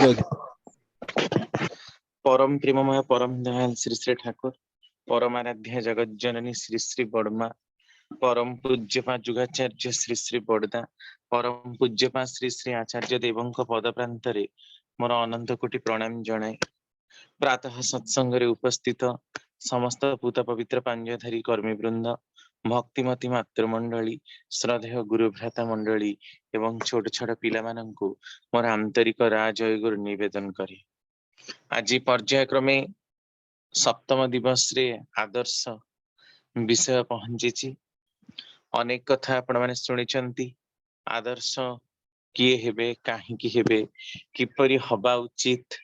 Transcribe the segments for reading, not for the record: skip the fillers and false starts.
जय परम प्रेममय परम दयाल श्री श्री ठाकुर परमाराध्य जगत जननी श्री श्री बड़मा परम पूज्यपा जुगाचार्य श्री श्री बड़दा परम पूज्यपा श्री श्री आचार्य देवों पद प्रांतरे मोर अनंत कोटि प्रणाम जनाए प्रातः सत्संग रे उपस्थित समस्त पूत पवित्र पांजधारी कर्मी वृंद भक्तिमती मातृमंडली श्रद्धेय गुरु भ्राता मंडली एवं छोट छोट पिला मानंकु मोर आंतरिक राजय गुरु निवेदन करे। आज पर्यायक्रमे सप्तम दिवस रे आदर्श विषय पहुंची। अनेक कथा आपण माने सुनिचंती। आदर्श किए हेबे काहींकी हेबे किपरि हबा उचित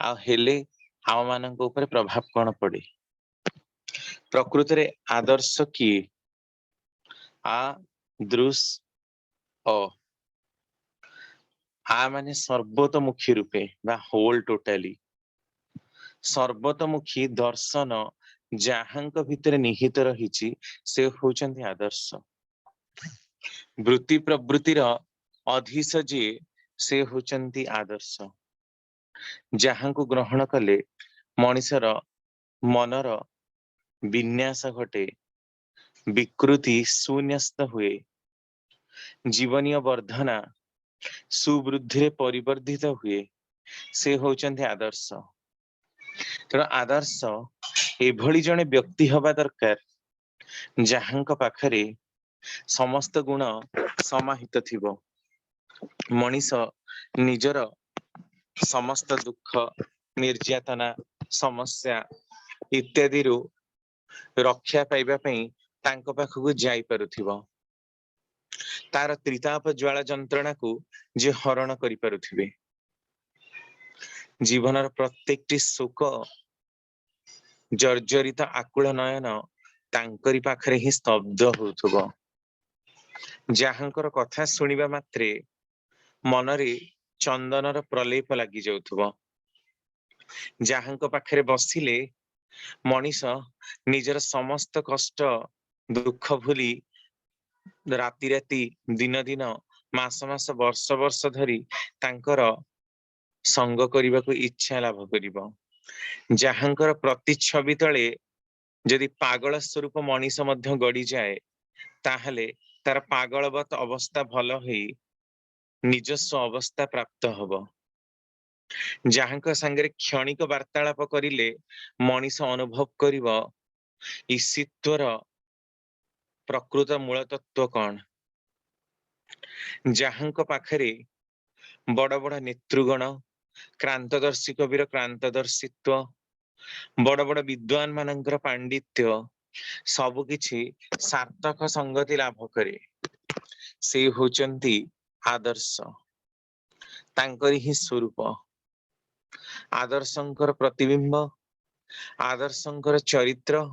आ हेले आम मानक ऊपर प्रभाव कौन पड़े। प्रकृत रे आदर्श किए आ दृश आ माने सर्वतोमुखी रूपे बा होल टोटाली सर्वतोमुखी दर्शन जहांक भितर निहित रही से होचंती आदर्श। वृत्ति प्रवृत्तिर अधीश जी से होचंती आदर्श। जहांको ग्रहण कले मनिषर मनर विन्यास घटे विकृति शून्यस्त हुए जीवनीय वर्धना सुवृद्धि परिवर्धित हुए से होचंती आदर्श। तेणु आदर्श एभली जने व्यक्ति हवा दरकार जहांक पाखरे समस्त गुण समाहित थिबो। मनीष निजर समस्त दुख निर्यातना समस्या इत्यादि रु रक्षा पाइबा पई तांको पाखकु जाई पारुथिबो। तार त्रिताप ज्वाला जंत्रणा को जे हरण करि पारुथिबे। जीवनर प्रत्येकटी सुख जर्जरित आकुल नयन तांकरी पाखरे ही स्तब्ध होउथबो। जहांकर कथा सुनिबा मात्रे मनरे चंदनर प्रलेप लागी जाउथबो। जहांक पाखरे बसिले मनीष निजर समस्त कष्ट दुख भूली राति राति दिन दिन मास मास वर्ष वर्ष धरी तांकर संग करने को इच्छा लाभ करिबो। जहांकर प्रतिच्छवि तले यदि पागल स्वरूप मनीष मध्य गड़ी जाए ताहले तार पागलवत अवस्था भल होई निजस्व अवस्था प्राप्त हब। जहांक संगे क्षणिक वार्तालाप करिले मनीष अनुभव करिबो ईशित्वर प्रकृत मूल तत्व कौन। जहांक पाखरे बड़ बड़ नेतृगण क्रांतदर्शी कविर क्रांतदर्शित्व बड़ बड़ विद्वान मानकर पांडित्य सबु किछि सार्थक संगति लाभ करे से होचंती आदर्श। तांकरी ही स्वरूप आदर्शंकर प्रतिबिंब आदर्शंकर चरित्र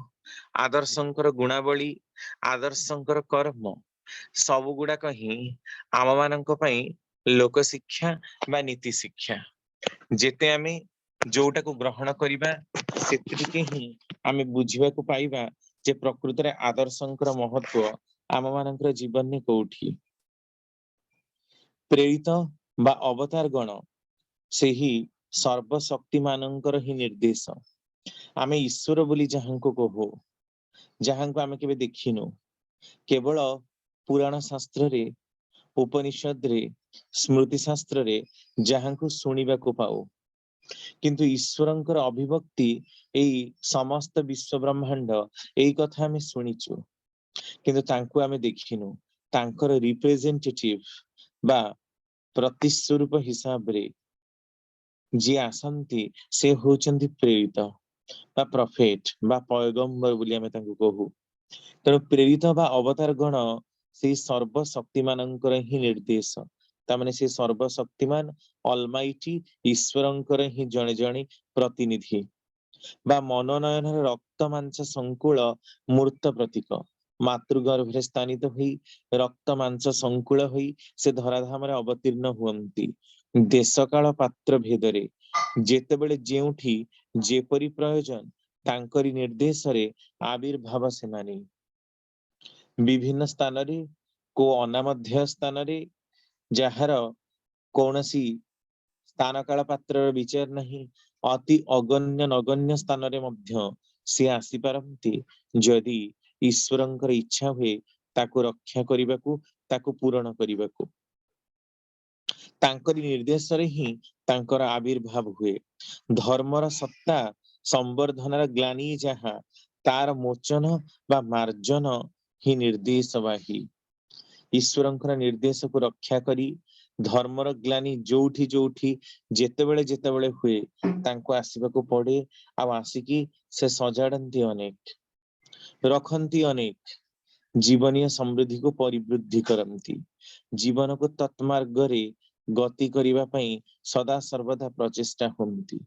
आदर्शंकर गुणावली आदर्शंकर कर्म सबु गुड़ाक ही आम मानक पई लोक शिक्षा बा नीति शिक्षा। जेते आमे जोटा को ग्रहण करिबा सेतिके ही आमे बुझिबा को पाइबा जे प्रकृत रे आदर्शंकर महत्व आम मानकर जीवन ने कोठी। प्रेरित बा अवतार गण से ही सर्वशक्ति मानकर ही निर्देश। आमे ईश्वर बोली जहांको कहू जहांको आमे केबे देखिनु केवल पुराण शास्त्र रे उपनिषद रे स्मृति शास्त्र रे जहांको सुनिबा को पाओ किंतु ईश्वरंकर अभिव्यक्ति एई समस्त विश्व ब्रह्मांड एई कथा आमे सुनिचु किंतु तांको आमे देखिनु तांकर रिप्रेजेंटेटिव बा प्रतिस्वरूप हिसाब रे जी आसंती से होचंती प्रेरित बा प्रॉफेट बा पैगंबर बोली आमे तांको कहू। तेणु प्रेरित बा अवतार गण से सर्वशक्ति मानकर ही निर्देश तामाने से सर्वशक्तिमान अलमाइटी ईश्वरंकर ही जणे जणे प्रतिनिधि बा मनोनयन रक्त मांस संकुल मूर्त प्रतीक मातृगर्भे स्थानित हुई रक्त मांस संकुल हुई से धराधाम अवतीर्ण हुअन्ति। देश काल पात्र भेदरे जेतेबेले जेउठी जेपरि प्रयोजन तांकरी निर्देश रे आविर्भाव सेमानी विभिन्न स्थान रे को अनामध्य स्थान रे जहार कौनसी तानकाଳ पात्रର ବିଚାର ନାହିଁ, ଅତି ଅଗଣ୍ୟ ନଗଣ୍ୟ ସ୍ଥାନରେ ମଧ୍ୟ ସେ ଆସିପାରନ୍ତି ଯଦି ଈଶ୍ୱରଙ୍କର ଇଚ୍ଛା ହୁଏ ତାକୁ ରକ୍ଷା କରିବାକୁ, ତାକୁ ପୂରଣ କରିବାକୁ। ତାଙ୍କରି ନିର୍ଦ୍ଦେଶରେ ହିଁ ତାଙ୍କର ଆବିର୍ଭାବ ହୁଏ। ଧର୍ମର ସତ୍ତା ସମ୍ବର୍ଦ୍ଧନାର ଗ୍ଲାନି ଯାହା, ତାର ମୋଚନ ବା ମାର୍ଜନ ହିଁ ନିର୍ଦ୍ଦେଶବାହୀ। ଈଶ୍ୱରଙ୍କର ନିର୍ଦ୍ଦେଶକୁ ରକ୍ଷା କରି ଧର୍ମର ଗ୍ଲାନି ଯୋଉଠି ଯୋଉଠି ଯେତେବେଳେ ଯେତେବେଳେ ହୁଏ ତାଙ୍କୁ ଆସିବାକୁ ପଡେ, ଆଉ ଆସିକି ସେ ସଜାଡନ୍ତି ଅନେକ, ରଖନ୍ତି ଅନେକ, ଜୀବନୀୟ ସମୃଦ୍ଧିକୁ ପରିବୃଦ୍ଧି କରନ୍ତି, ଜୀବନକୁ ତତ୍ମାର୍ଗରେ ଗତି କରିବା ପାଇଁ ସଦା ସର୍ବଦା ପ୍ରଚେଷ୍ଟା ହୁଅନ୍ତି।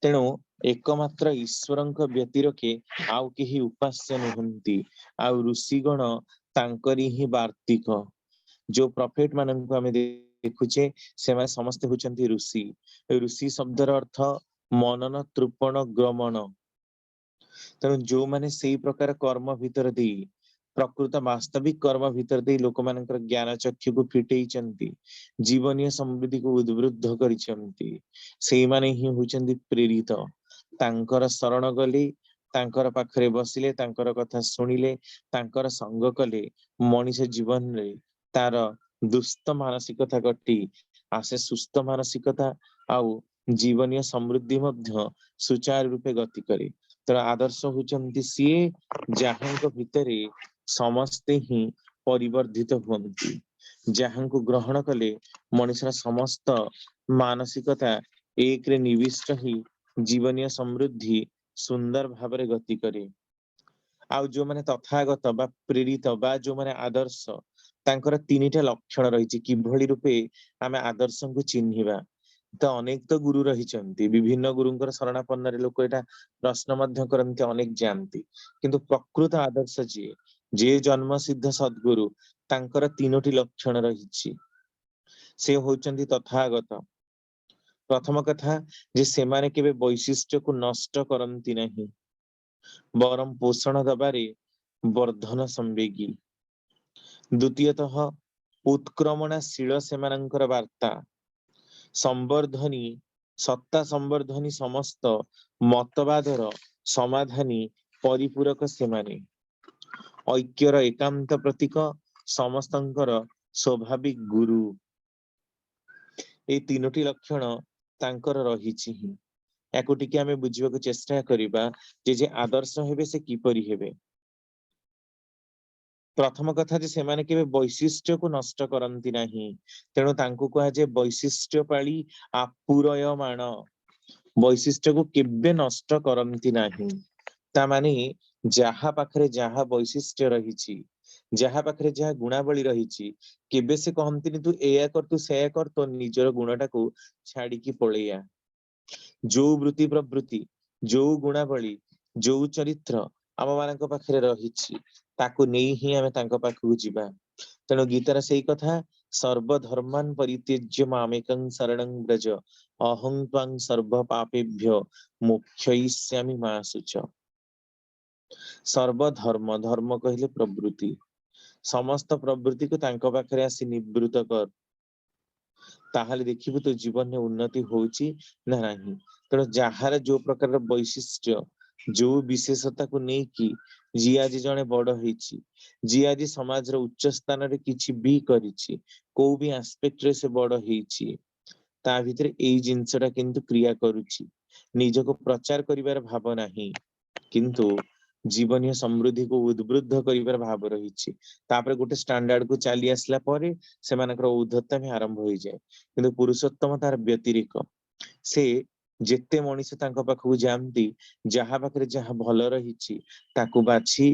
ତେଣୁ ଏକମାତ୍ର ଈଶ୍ୱରଙ୍କ ବ୍ୟତିରେକେ ଆଉ କେହି ଉପାସ୍ୟ ନୁହନ୍ତି, ଆଉ ଋଷିଗଣ ତାଙ୍କରି ହିଁ ବାର୍ତ୍ତିକ। ଯୋଉ ପ୍ରଫେଟ ମାନଙ୍କୁ ଆମେ ଦେଖୁଛେ ସେମାନେ ସମସ୍ତେ ହଉଛନ୍ତି ଋଷି। ଋଷି ଶବ୍ଦର ଅର୍ଥ ମନନ ତୃପଣ ଗ୍ରମଣ। ତେଣୁ ଯୋଉମାନେ ସେଇ ପ୍ରକାର କର୍ମ ଭିତରେ ଦେଇ, ପ୍ରକୃତ ବାସ୍ତବିକ କର୍ମ ଭିତରେ ଦେଇ ଲୋକମାନଙ୍କର ଜ୍ଞାନ ଚକ୍ଷୁକୁ ଫିଟେଇଛନ୍ତି, ଜୀବନୀୟ ସମୃଦ୍ଧିକୁ ଉଦ୍ବୃଦ୍ଧ କରିଛନ୍ତି, ସେଇମାନେ ହିଁ ହଉଛନ୍ତି ପ୍ରେରିତ। ତାଙ୍କର ଶରଣ ଗଲେ, ତାଙ୍କର ପାଖରେ ବସିଲେ, ତାଙ୍କର କଥା ଶୁଣିଲେ, ତାଙ୍କର ସଙ୍ଗ କଲେ, ମଣିଷ ଜୀବନରେ ତାର ଦୁସ୍ତ ମାନସିକତା କଟି ଆସେ ସୁସ୍ଥ ମାନସିକତା, ଆଉ ଜୀବନୀୟ ସମୃଦ୍ଧି ମଧ୍ୟ ସୁଚାରୁ ରୂପେ ଗତି କରେ। ତେଣୁ ଆଦର୍ଶ ହଉଛନ୍ତି ସିଏ ଯାହାଙ୍କ ଭିତରେ ସମସ୍ତେ ହିଁ ପରିବର୍ଦ୍ଧିତ ହୁଅନ୍ତି, ଯାହାଙ୍କୁ ଗ୍ରହଣ କଲେ ମଣିଷର ସମସ୍ତ ମାନସିକତା ଏକରେ ନିବିଷ୍ଟ ହେଇ ଜୀବନୀୟ ସମୃଦ୍ଧି ସୁନ୍ଦର ଭାବରେ ଗତି କରେ। ଆଉ ଯୋଉମାନେ ତଥାଗତ ବା ପ୍ରେରିତ ବା ଯୋଉମାନେ ଆଦର୍ଶ, ତାଙ୍କର ତିନିଟା ଲକ୍ଷଣ ରହିଛି କିଭଳି ରୂପେ ଆମେ ଆଦର୍ଶଙ୍କୁ ଚିହ୍ନିବା। ତ ଅନେକ ତ ଗୁରୁ ରହିଛନ୍ତି, ବିଭିନ୍ନ ଗୁରୁଙ୍କର ଶରଣାପନ୍ନରେ ଲୋକ ଏଟା ପ୍ରଶ୍ନ ମଧ୍ୟ କରନ୍ତି, ଅନେକ ଯାଆନ୍ତି, କିନ୍ତୁ ପ୍ରକୃତ ଆଦର୍ଶ ଯିଏ, ଯିଏ ଜନ୍ମ ସିଦ୍ଧ ସଦ୍ଗୁରୁ, ତାଙ୍କର ତିନୋଟି ଲକ୍ଷଣ ରହିଛି। ସେ ହଉଛନ୍ତି ତଥାଗତ। ପ୍ରଥମ କଥା ଯେ ସେମାନେ କେବେ ବୈଶିଷ୍ଟ୍ୟକୁ ନଷ୍ଟ କରନ୍ତି ନାହିଁ, ବରଂ ପୋଷଣ ଦବାରେ ବର୍ଦ୍ଧନ ସମ୍ବେଗୀ। ଦ୍ୱିତୀୟତଃ ଉତ୍କ୍ରମଣାଶୀଳ ସେମାନଙ୍କର ବାର୍ତ୍ତା, ସମ୍ବର୍ଦ୍ଧନୀ ସତ୍ତା ସମ୍ବର୍ଦ୍ଧନୀ ସମସ୍ତ ମତବାଦର ସମାଧାନୀ ପରିପୂରକ ସେମାନେ, ଐକ୍ୟର ଏକାନ୍ତ ପ୍ରତୀକ, ସମସ୍ତଙ୍କର ସ୍ୱାଭାବିକ ଗୁରୁ। ଏଇ ତିନୋଟି ଲକ୍ଷଣ ତାଙ୍କର ରହିଛି ହିଁ। ୟାକୁ ଟିକେ ଆମେ ବୁଝିବାକୁ ଚେଷ୍ଟା କରିବା ଯେ ଆଦର୍ଶ ହେବେ ସେ କିପରି ହେବେ। ପ୍ରଥମ କଥା ଯେ ସେମାନେ କେବେ ବୈଶିଷ୍ଟ୍ୟକୁ ନଷ୍ଟ କରନ୍ତି ନାହିଁ, ତେଣୁ ତାଙ୍କୁ କୁହାଯାଏ ବୈଶିଷ୍ଟ୍ୟ ପାଳି ଆପୁରୟମାଣ। ବୈଶିଷ୍ଟ୍ୟକୁ କେବେ ନଷ୍ଟ କରନ୍ତି ନାହିଁ, ତା ମାନେ ଯାହା ପାଖରେ ଯାହା ବୈଶିଷ୍ଟ୍ୟ ରହିଛି, ଯାହା ପାଖରେ ଯାହା ଗୁଣାବଳୀ ରହିଛି, କେବେ ସେ କହନ୍ତିନି ତୁ ଏୟା କର, ତୁ ସେୟା କର, ତୋ ନିଜର ଗୁଣଟାକୁ ଛାଡିକି ପଳେଇଆ। ଯୋଉ ବୃତ୍ତି ପ୍ରବୃତ୍ତି, ଯୋଉ ଗୁଣାବଳୀ, ଯୋଉ ଚରିତ୍ର ଆମ ମାନଙ୍କ ପାଖରେ ରହିଛି, ତାକୁ ନେଇ ହିଁ ଆମେ ତାଙ୍କ ପାଖକୁ ଯିବା। ତେଣୁ ଗୀତାର ସେଇ କଥା, ସର୍ବଧର୍ମାନ୍ ପରିତ୍ୟଜ୍ୟ ମାମେକଂ ଶରଣଂ ବ୍ରଜ, ଅହଂ ତ୍ୱାଂ ସର୍ବ ପାପେଭ୍ୟ ମୋକ୍ଷୟିଷ୍ୟାମି ମା ଶୁଚ। ସର୍ବଧର୍ମ, ଧର୍ମ କହିଲେ ପ୍ରବୃତ୍ତି, ସମସ୍ତ ପ୍ରବୃତ୍ତିକୁ ତାଙ୍କ ପାଖରେ ଆସି ନିବୃତ କର, ତାହେଲେ ଦେଖିବୁ ତୋ ଜୀବନରେ ଉନ୍ନତି ହଉଛି ନା ନାହିଁ। ତେଣୁ ଯାହାର ଯୋଉ ପ୍ରକାରର ବୈଶିଷ୍ଟ୍ୟ, ଯୋଉ ବିଶେଷତାକୁ ନେଇକି ଯିଏ ଆଜି ଜଣେ ବଡ ହେଇଛି, ଯିଏ ଆଜି ସମାଜର ଉଚ୍ଚ ସ୍ଥାନରେ କିଛି ବି କରିଛି, କୋଉ ବି ଆସ୍ପେକ୍ଟରେ ସେ ବଡ ହେଇଛି, ତା ଭିତରେ ଏଇ ଜିନିଷଟା କିନ୍ତୁ କ୍ରିୟା କରୁଛି। ନିଜକୁ ପ୍ରଚାର କରିବାର ଭାବ ନାହିଁ, କିନ୍ତୁ ଜୀବନୀୟ ସମୃଦ୍ଧିକୁ ଉଦ୍ବୃଦ୍ଧ କରିବାର ଭାବ ରହିଛି। ତାପରେ ଗୋଟେ ଷ୍ଟାଣ୍ଡାର୍ଡକୁ ଚାଲି ଆସିଲା ପରେ ସେମାନଙ୍କର ଔଦ୍ଧତ୍ୟ ଆରମ୍ଭ ହୋଇଯାଏ। କିନ୍ତୁ ପୁରୁଷୋତ୍ତମ ତାର ବ୍ୟତିରିକ, ସେ ଯେତେ ମଣିଷ ତାଙ୍କ ପାଖକୁ ଯାଆନ୍ତି, ଯାହା ପାଖରେ ଯାହା ଭଲ ରହିଛି ତାକୁ ବାଛି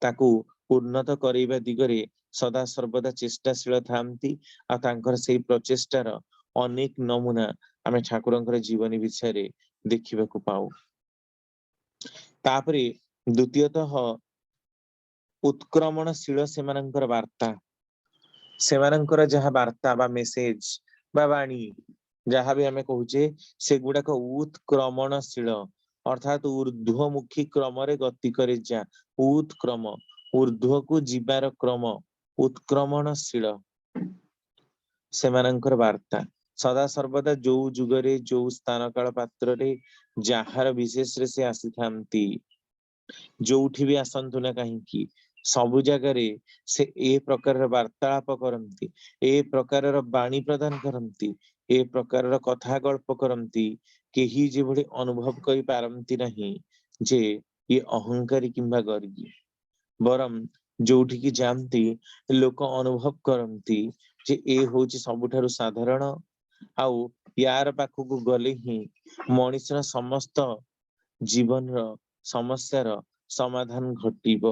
ତାକୁ ଉନ୍ନତ କରାଇବା ଦିଗରେ ସଦା ସର୍ବଦା ଚେଷ୍ଟାଶୀଳ ଥାନ୍ତି। ଆଉ ତାଙ୍କର ସେଇ ପ୍ରଚେଷ୍ଟାର ଅନେକ ନମୁନା ଆମେ ଠାକୁରଙ୍କର ଜୀବନୀ ବିଷୟରେ ଦେଖିବାକୁ ପାଉ। ତାପରେ ଦ୍ୱିତୀୟତଃ ଉତ୍କ୍ରମଣଶୀଳ ସେମାନଙ୍କର ବାର୍ତ୍ତା, ସେମାନଙ୍କର ଯାହା ବାର୍ତ୍ତା ବା ମେସେଜ ବା ବାଣୀ ଯାହା ବି ଆମେ କହୁଛେ, ସେଗୁଡାକ ଉତ୍କ୍ରମଣଶୀଳ, ଅର୍ଥାତ ଊର୍ଧ୍ୱମୁଖୀ କ୍ରମରେ ଗତି କରେ। ଯା ଉତ୍କ୍ରମ, ଊର୍ଧ୍ୱକୁ ଯିବାର କ୍ରମ, ଉତ୍କ୍ରମଣଶୀଳ ସେମାନଙ୍କର ବାର୍ତ୍ତା। सदा सर्वदा जो जुगरे जो स्थान काल पात्र रे जार विशेष रे से आसी थांती जोठी भी आसंतु ना कहीं सबु जगह से ए प्रकार वार्तालाप करती ए प्रकार बाणी प्रदान करती ए प्रकार कथा गल्प करती केही जे भली अनुभव करि पारंती नहीं जे ये अहंकारी किंबा गर्गी बरम जोठी की जानती लोक अनुभव करती जे ए होची सबुठारु साधारण आउ यार पाखकु गले ही मनुष्यर समस्त जीवन रो समस्यार समाधान घटिब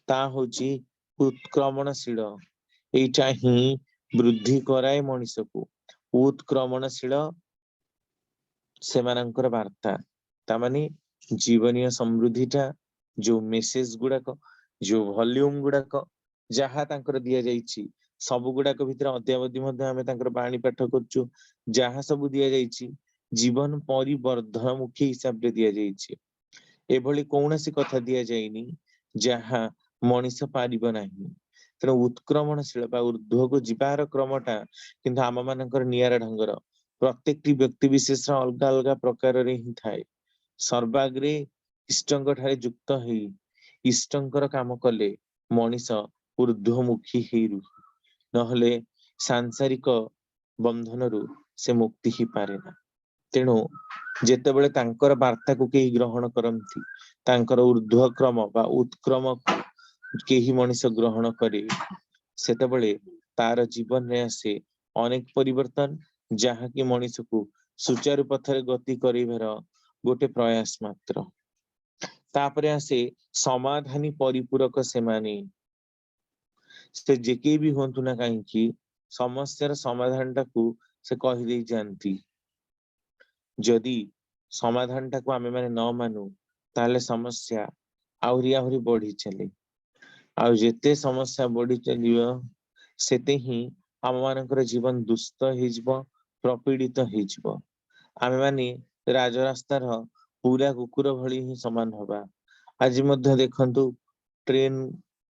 ता होची उत्क्रमणशील एटा ही वृद्धि कराए मनुष्य को उत्क्रमणशील सेमानंकर वार्ता तामाने जीवनीय समृद्धिटा जो मेसेज गुड़ाक जो वॉल्यूम गुड़ाक जहाँ तांकर दिया जाइछि सब गुड़ाक भितर अद्यावधि मध्य आमे तांकर बाणी पाठ करछु जहाँ सब दिया जाइछि जीवन परिवर्धनमुखी हिसाब रे दिया जाइछि एभली कौनसी कथा दिया जाइनी जहाँ मनीष पारिब नाही तेणु उत्क्रमणशील बा ऊर्ध्व को जीवार क्रमटा किंतु आम मानकर नियारा ढंगर प्रत्येक व्यक्ति विशेष अलग अलग प्रकार रे ही थाए सर्वाग्रे इष्टंक ठारे युक्त हेई इष्टंकर काम कले मनीष ऊर्ध्वमुखी हेई रुहे नहले सांसारिक बंधन रु से मुक्ति ही पारे ना तेणु जेतेबेले तांकर वार्ता को केही ग्रहण करंती तांकर ऊर्ध्वक्रम बा उत्क्रम केही मनीष ग्रहण करे सेतेबेले तार जीवन रे आसे अनेक परिवर्तन जहाँ की मनीष को सुचारू पथरे गति करिवार गोटे प्रयास मात्र तापरे आसे समाधानी परिपूरक से माने से जेके भी होंतु ना कहीं समस्यार समाधान टाकू से कहि दे जानती जदि समाधान टाकू आमे माने न मानु ताले समस्या आहुरी आहुरी बढ़ी चले आउ जेते समस्या बढ़ी चलियो सेते ही आम मानकर जीवन दुस्त हेजिबो प्रपीड़ित हेजिबो आमे माने राजरास्तार पूरा कुकुर भली ही समान हवा आज मध्य देखंतु ट्रेन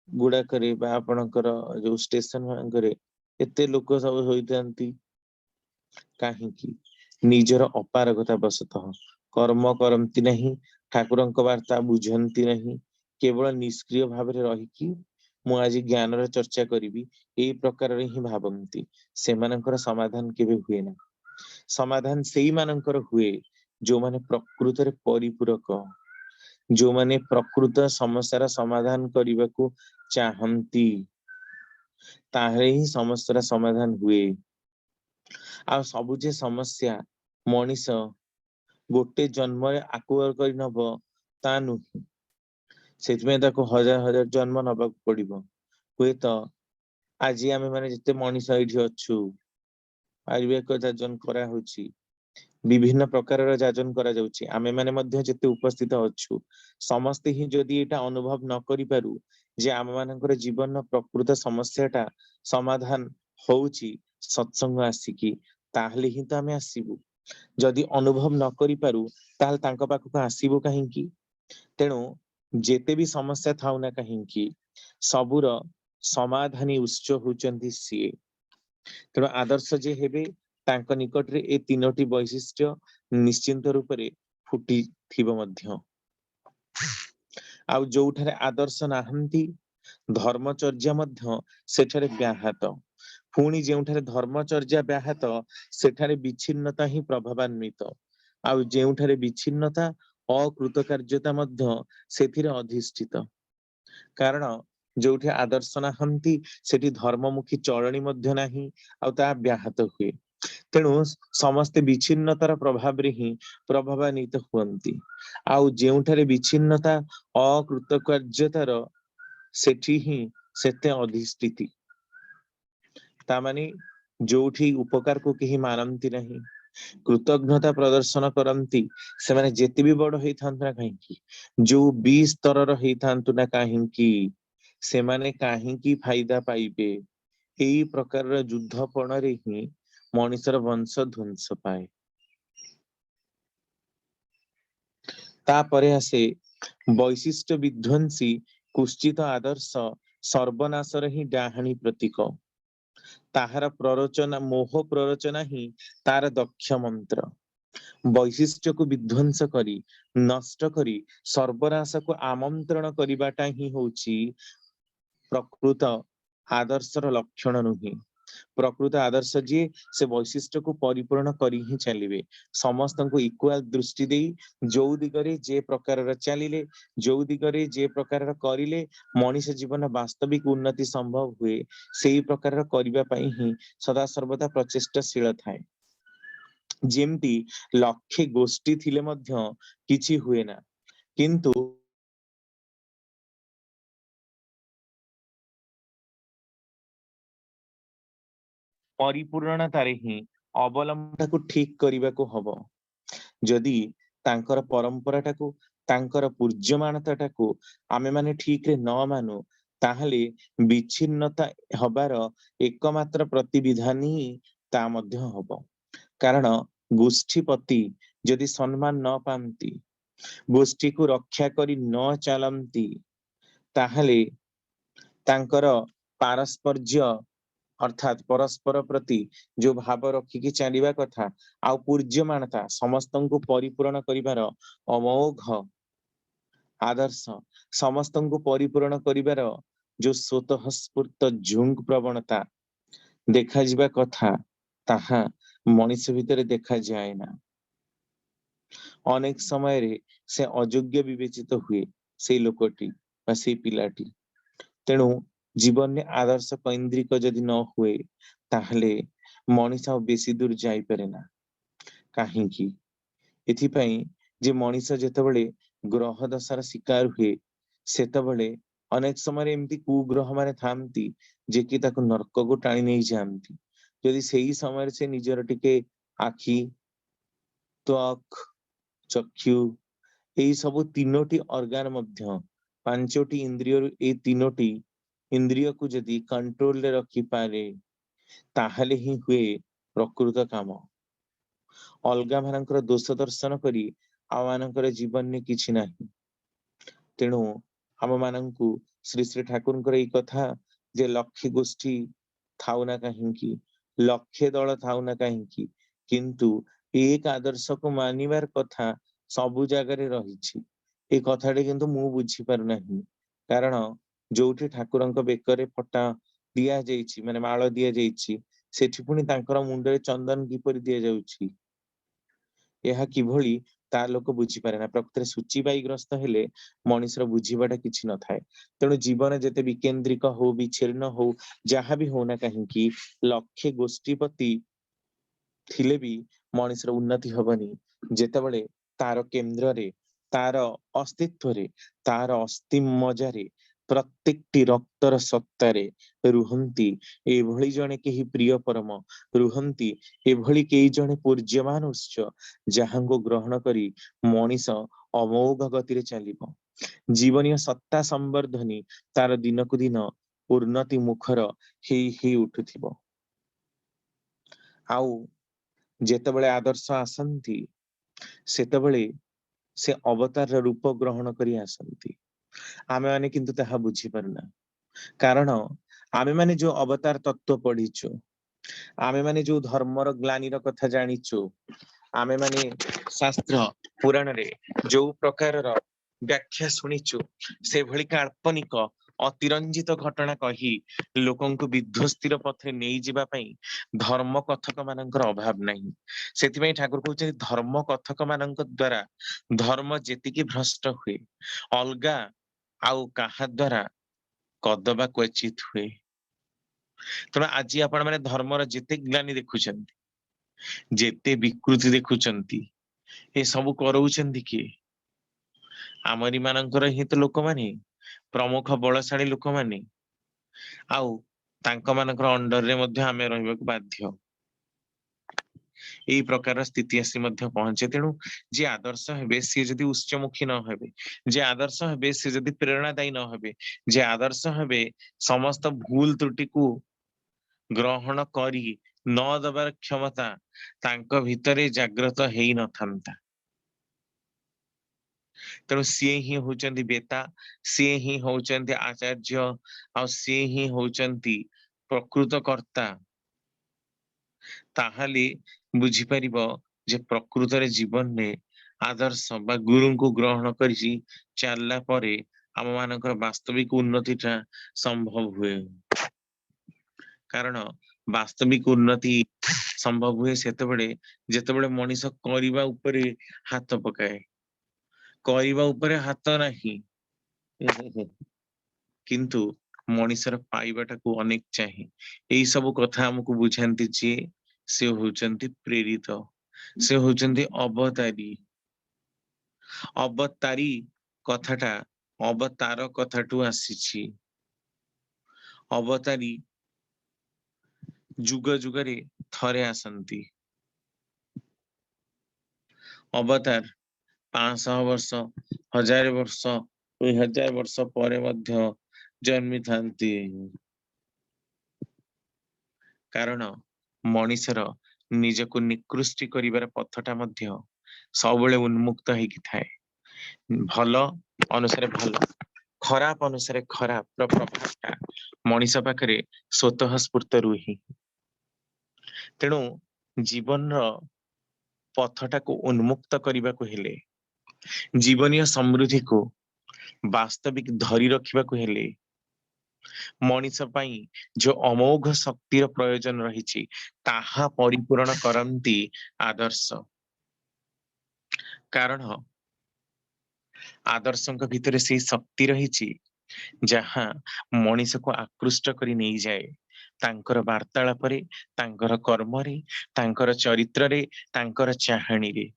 गुड़ा करे बा आपणकर जो स्टेशन मानकरे एते लोक सब होइतांती काहींकी निजर अपारगता बसतः कर्म करंती नहीं ठाकुरंक वार्ता बुझंती नहीं केवल निष्क्रिय भाव रे रही कि मु आज ज्ञान र चर्चा करिवि ए प्रकार रे ही भावंती सेमानकर समाधान केबे हुए ना समाधान सेई मानकर हुए जो माने प्रकृत रे परिपूरक जो माने प्रकृत समस्यार समाधान करने को चाहती ताहे ही समस्यार समाधान हुए आ सबु जे समस्या मनीष गोटे जन्म आकुआर कर नब ता नुह सेतमे ताको हजार हजार जन्म नबाक पड़िबो हुए तो आज आमे माने जते मनीष एठी अछु आयुर्वेद जाजन करा होची विभिन्न प्रकार जाजन करा जाउची आमे माने मध्य जते उपस्थित अछु समस्त ही जदि एटा अनुभव न करि पारु जे आम मानकर जीवन प्रकृत समस्याटा समाधान होउची सत्संग आसिकी ताहले ही तो आमे आसीबु जदि अनुभव न करि पारु ताहले तांको पाखको आसीबु काहींकी तेणु जेते भी समस्या थाउ ना काहींकी सबुर समाधानी उच्च होचंती सिए तेणु आदर्श जे हेबे तांको निकट रे ए तीनोटी वैशिष्ट्य निश्चिंत रूप रे फुटी थिबो मध्य आउ जोठारे आदर्श नाहंती धर्मचर्या मध्य सेठारे व्याहत पुणी जेउठारे धर्मचर्या व्याहत सेठारे विच्छिन्नता ही प्रभावान्वित आउ जेउठारे विच्छिन्नता अकृतकार्यता मध्य सेथिरे अधिष्ठित कारण जोठी आदर्श नाहंती सेठी धर्ममुखी चलणी मध्य नाही आउ ता व्याहत हुए तेणु समस्ते विच्छिन्नतार प्रभाव रे ही प्रभावान्वित हुअंती आउ जेउठारे विच्छिन्नता अकृतकार्यतार सेठी ही सेते अधिष्ठिति ता माने जोठी उपकार को केही मानंती नहीं कृतज्ञता प्रदर्शन करंती से माने जेते भी बड़ हेई थांतु ना काहींकी जो 20 स्तर हेई थांतु ना काहींकी से माने काहींकी फायदा पाइबे एई प्रकार युद्धपण रे ही मनुष्यर वंश ध्वंस पाए तापरे आसे वैशिष्ट विध्वंसी कुश्चित आदर्श सर्वनाशर ही डाहाणी प्रतीक ताहार प्ररोचना मोह प्ररोचना ही तार दक्ष मंत्र। वैशिष्ट्य को विध्वंस करी नष्ट करी सर्वनाश को आमंत्रण करिबाटा ही होची प्रकृत आदर्शर लक्षण नुहे। प्रकृत आदर्श जी से वैशिष्ट्य को परिपूर्ण करी ही चलिए समस्त को इक्वाल दृष्टि दे जो दिगरे जे प्रकार चलिले जो दिगरे जे प्रकार करिले मनीष जीवन वास्तविक उन्नति संभव हुए से प्रकार करबा पई ही सदा सर्वदा प्रचेष्टाशील थाए। जेमती लक्षे गोष्ठी थिले मध्य किछि हुए ना किंतु परिपूर्णतारे ही अवलंबन ठीक करने को हब। जदि तांकर परंपराटाकू तांकर पूज्यमानताटाकू आमे माने ठीक रे न मानु ताहले विच्छिन्नता हबार एकमात्र प्रतिविधान ही ता मध्य हब। कारण गोष्ठीपति जदि सम्मान न पाती गोष्ठी को रक्षा करी न चलती ताहले तांकर पारस्पर्य अर्थात परस्पर प्रति जो भाव रखिकी चलिबा कथा आ पूज्यमानता समस्त को परिपूर्ण करिवार अमोघ आदर्श समस्त को परिपूर्ण करिवार जो स्वतः स्फूर्त झुंक प्रवणता देखा जिबा कथा ताहा मनुष्य भितर देखा जाए ना। अनेक समय रे से अयोग्य विवेचित हुए से लोकटी बा से पिलाटी। तेणु जीवन में आदर्श कैंद्रिक जदि न हुए ताहले मनीष बेसी दूर जाई पारे ना। काहींकी एथिपाई जे मनीष जेतेबेले ग्रह दशार शिकार हुए सेतेबेले अनेक समय एमती कुग्रह माने थांती जे कि ताको नरक को टाणी नहीं जाती। यदि सेही समय से निजर टिके आखि त्वक चक्षु यही सब तीनोटी अर्गान मध्य पांचोटी इंद्रिय ए तीनोटी इंद्रिय को जदि कंट्रोल रे रखी पारे ताहले ही हुए प्रकृत काम। अलगा मानकर दोष दर्शन करी आ मानकर जीवन में किछि नाही। तेणु आम मानंकु श्री श्री ठाकुर ये कथा जे लक्ष्य गोष्ठी थाउ ना कहीं लक्ष्य दल थाउ ना कहीं किंतु एक आदर्श को मानिबार कथा सबु जगह रही ए कथाटी किंतु मु बुझी पार नहीं। कारण जोठी ठाकुरंक बेकरे फटा दिया जाइछि माने माळ दिया जाइछि सेठी पुनी तांकर मुंडरे चंदन किपरि दिया जाउछि यह किभଳି ता लोक बुझी पारे ना। प्रकृति सूचीबाईग्रस्त हेले मनीषर बुझीबाटा किछि न थाए। तेणु जीवन जेते विकेंद्रिक हो विच्छिन्न हो जहाँ भी हो ना कहीं लक्ष्य गोष्ठीपति थिले भी मनीषर उन्नति हबनी जेतेबेले तार केंद्र रे तार अस्तित्व रे तार अस्थि मजारे प्रत्येकटी रक्तर सत्तारे रुहंती एभଳି जने केही प्रिय परम रुहंती एभଳି केही जने पूज्यमान उच्च जहांको ग्रहण करी मनीष अमोघ गति रे चलिबो। जीवनीय सत्ता संवर्धनी तार दिन को दिन उन्नति मुखर ही उठुथिबो। आउ जेतेबेले आदर्श आसंती सेतेबेले से अवतार रूप ग्रहण करी आसंती आमे माने किंतु ताहा बुझी पारुना। कारण आमे माने जो अवतार तत्व पढ़ीचु आमे माने जो धर्मर ग्लानिर कथा जानिचु आमे माने शास्त्र पुराण रे जो प्रकारर व्याख्या शुणीचु से भली काल्पनिक अतिरंजित घटना कही लोकंकु विध्वस्तिर पथे नहीं जिबा पई धर्म कथक मानकर अभाव नहीं। सेथिबई ठाकुर कहउछे धर्म कथक मानक द्वारा धर्म जेतिकी भ्रष्ट हुए अलगा आउ काहा द्वारा कदबा क्वचित हुए। तेणु आज आपण माने धर्मर जेते ग्लानी देखुछन्ति जेते विकृति देखुछन्ति ए सब करउछन्ति किए आमरी मानकर ही तो लोक माने प्रमुख बलशाली लोक माने आउ तांक मानकर अंडर रे मध्य आमे रहिबाकु बाध्य एई प्रकार स्थिति आसी मध्य पहुंचे। तेणु जे आदर्श हेबे से जदि उच्चमुखी न हेबे जे आदर्श हेबे से जदि प्रेरणादायी न हेबे जे आदर्श हेबे समस्त भूल त्रुटि को ग्रहण करी न दबार क्षमता तांक भितरे जागृत हेई न थांता। तेणु सी ही होचंती बेता सी ही होचंती आचार्य आ सी ही होचंती प्रकृत कर्ता ताहाले बुझी परिबो जे प्रकृतरे जीवन रे आदर्श बा गुरु को ग्रहण करी चलला परे आम मानकर वास्तविक उन्नतिटा संभव हुए। कारण वास्तविक उन्नति संभव हुए सेतेबेले जेतेबेले मनीष करिबा उपरे हाथ पकाए, करिबा उपरे हाथ नाही किंतु मनीषर पाइबाटाକୁ अनेक चाहे। एई सब कथा हमकु बुझांती जे से होचंती प्रेरित, से होचंती अवतारी। अवतारी कथाटा अवतार कथाटू आसीछि। अवतारी जुग जुगरे थरे आसंती। अवतार 500 वर्ष 1000 वर्ष 2000 वर्ष परे मध्य जन्मी थांती। कारण मनीषर निजको निकृष्टि करिवार पथटा मध्य सबले उन्मुक्त हेकि थाए। भल अनुसारे भल, खराब अनुसारे खराब प्रभावटा मनीष पाखरे स्वतः स्फूर्त रुही। तेणु जीवन पथटा को उन्मुक्त करने को हेले, जीवनीय समृद्धि को वास्तविक धरी रखा को हेले, मनीष पई जो अमोघ शक्तिर प्रयोजन रही ताहा परिपूर्ण करंती आदर्श। कारण आदर्शंक भितर से शक्ति रही जहाँ मनीष को आकृष्ट करी नहीं जाए तांकर वार्तालाप रे, तांकर कर्म रे, तांकर चरित्र रे, तांकर चाहणी रे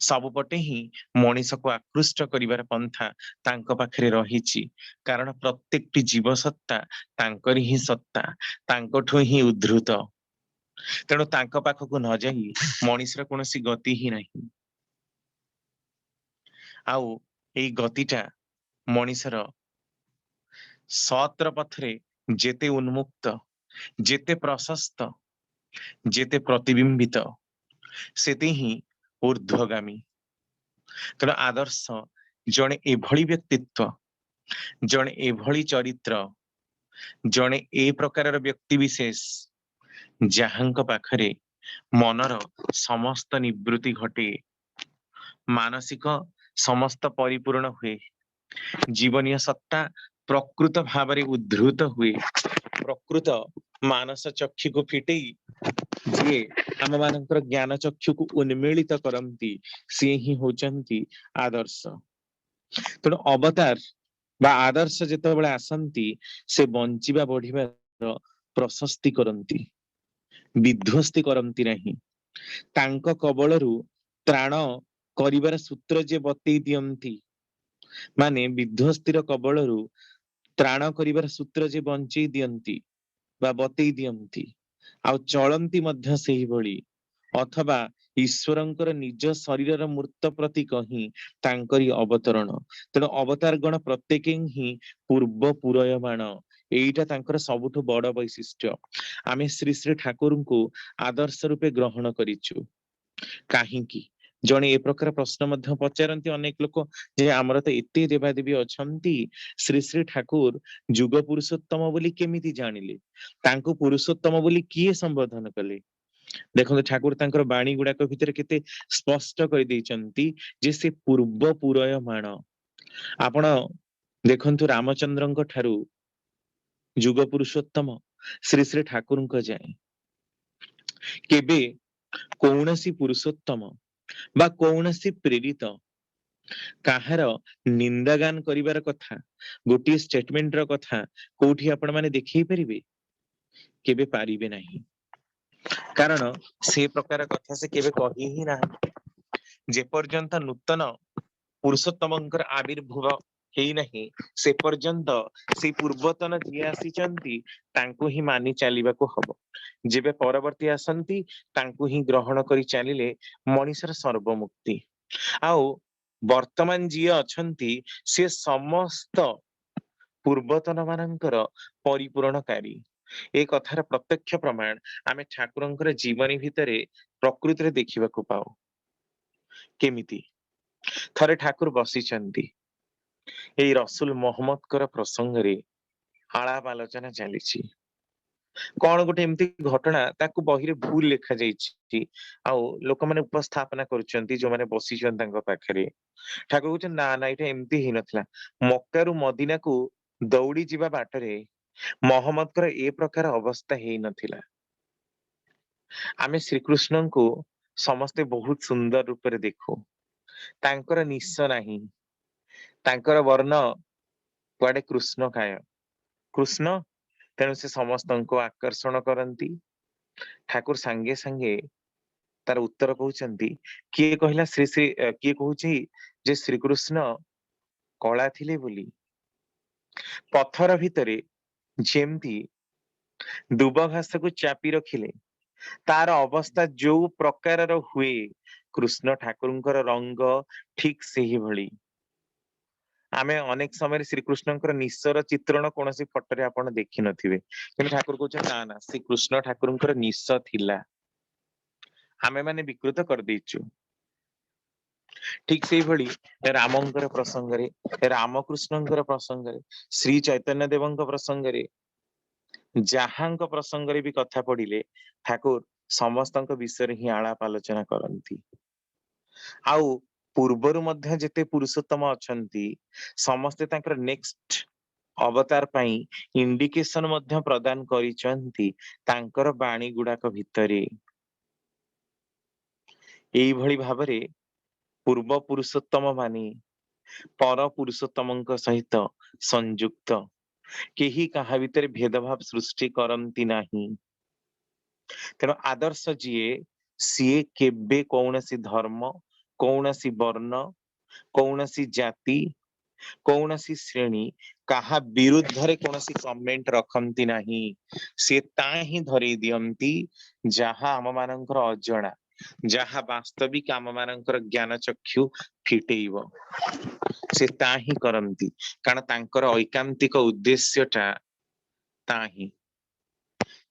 सबपटे ही मनीष को आकृष्ट करिवार पंथा तांक पाखरे रहिछि। कारण प्रत्येकटी जीव सत्ता तांकरी ही सत्ता, तांकठु ही उद्धृत। तेणु तांक पाखକୁ न जाई मनीषर कोनोसी गति ही नहीं। आउ एई गतिटा मनीषर सत्र पथरे जेते उन्मुक्त, जेते प्रशस्त, जेते प्रतिबिंबित सेते ही ऊर्ध्वगामी। तेणु आदर्श जड़े एभली व्यक्तित्व, जड़े एभली चरित्र, जड़े ए प्रकार व्यक्ति विशेष जहांक पाखरे मनर समस्त निवृत्ति घटे, मानसिक समस्त परिपूर्ण हुए, जीवनीय सत्ता प्रकृत भावरे उद्धृत हुए, प्रकृत मानस चक्षु को फिटे जे आम मानकर ज्ञान चक्षु को उन्मेलित करंती से ही होचंती आदर्श। तेणु अवतार बा आदर्श जेतेबेले आसंती से बंचिबा बढ़िबार प्रशस्ति करंती, विध्वस्ति करंती नहीं। तांक कबलरू त्राण करिबार सूत्र जे बतेई दियंती, माने विध्वस्तिर कबलरू त्राण करिबार सूत्र जे बंचेई दियंती बा बतेई दियंती आउ चलंती मध्य सेही भली, अथवा ईश्वरंकर निज शरीरर मूर्त प्रतीक ही तांकरी अवतरण। तेणु अवतार गण प्रत्येक ही पूर्व पुरयमाण, एईटा तांकर सबुठु बड़ वैशिष्ट्य। आमे श्री श्री ठाकुर को आदर्श रूपे ग्रहण करिछु। काहींकी जणे ए प्रकार प्रश्न मध्य पचारंती अनेक लोक जे आमर तो एते देवादेवी अछंती, श्री श्री ठाकुर जुग पुरुषोत्तम बोली केमिति जानिले, तांको पुरुषोत्तम बोली किए संबोधन कले। देखो ठाकुर तांकर बाणी गुड़ाक भितर केते स्पष्ट कर देइचंती जे से पूर्व पुरयमाण। आपण देखंतु रामचंद्रंक ठारू जुग पुरुषोत्तम श्री श्री ठाकुरंक जाए केबे कौनसी पुरुषोत्तम बा कौनसी प्रेरित काहार निंदागान करिवार कथा, गोटे स्टेटमेंट र कथा कोठी आपण माने देखै परिबे? केबे पारिबे नहीं। कारण से प्रकार कथा से केबे कहि ही ना। जे पर्यंत नूतन पुरुषोत्तमंकर आविर्भाव हेई नहीं से पर्यंत से पूर्वतन जी आसीचंती तांको ही मानि चलिबाको हबो। जेबे परवर्ती आसंती तांको ही ग्रहण करी चलिले मनीषर सर्वमुक्ति। आउ वर्तमान जी अछंती से समस्त पूर्वतन मानकर परिपूरणकारी। ए कथार प्रत्यक्ष प्रमाण आमे ठाकुरंकर जीवनी भितरे प्रकृति देखा पाऊ। केमिति थरे ठाकुर बसिचंती ए रसुल मोहम्मद कर प्रसंग रे आलाप आलोचना चली। कौन गोटे एमती घटना ताकू बही रे भूल लिखा जाइछि आउ लोक माने उपस्थापना करूछंती जो माने बसिछन तांको पाखरे ठाकुर कहउछन ना ना एटा एमती ही नथला मक्का रु मदीना को दौड़ी जिबा बाटरे मोहम्मद कर ए प्रकार अवस्था हेई नथिला आमे श्री कृष्ण को समस्ते बहुत सुंदर रूप रे देखो तांकर निश्चय नाही तांकर वर्ण कुआडे कृष्ण काय कृष्ण तेणु से समस्त को आकर्षण करती ठाकुर सांगे सांगे तार उत्तर कहउचंती किए कहला श्री श्री किए कहउची जे श्री कृष्ण कला थिले बोली पत्थर भितरे जेमती दुब घास को चापी रखिले तार अवस्था जो प्रकार हुए कृष्ण ठाकुरଙ୍କର रंग ठीक सेही भଳି आमे अनेक समय श्रीकृष्णଙ୍କର निश्चर चित्रण कोनोसी फटरे आपण देखि नथिबे किंतु ठाकुर कहउछन ना ना श्री कृष्ण ठाकुरଙ୍କର निश्चय थिला आमे माने विकृत कर देइछु ठीक सेही भଳି रामଙ୍କର प्रसंगरे रामकृष्णଙ୍କର प्रसंगरे श्री चैतन्य देवଙ୍କ प्रसंगरे जहांଙ୍କ प्रसंगरे भी कथा पडिले ठाकुर समस्तଙ୍କ विषय ही आलाप आलोचना करंती आउ पूर्वरु मध्य जेते पुरुषोत्तम अछंती समस्ते तांकर नेक्स्ट अवतार पई इंडिकेशन मध्य प्रदान करिसंती तांकर बाणी गुडाक भितरे एई भଳି भाबरे पूर्व पुरुषोत्तम माने पर पुरुषोत्तमଙ୍କ सहित संयुक्त केही काहा भितरे भेदभाव सृष्टि करंती नाही तेणु आदर्श जीए सीए केबे कौनसी धर्म कौनसी वर्ण कौनसी जाति कौनसी श्रेणी काहा विरुद्ध रे कौनसी कमेंट रखंती नाही से ता ही धरे दियंती जहा हम मानकर अजणा जहा वास्तविक आम मानकर ज्ञान चक्षु फिटेइब से ता ही करंती कारण तांकर ऐकांतिक उद्देश्यटा ता ही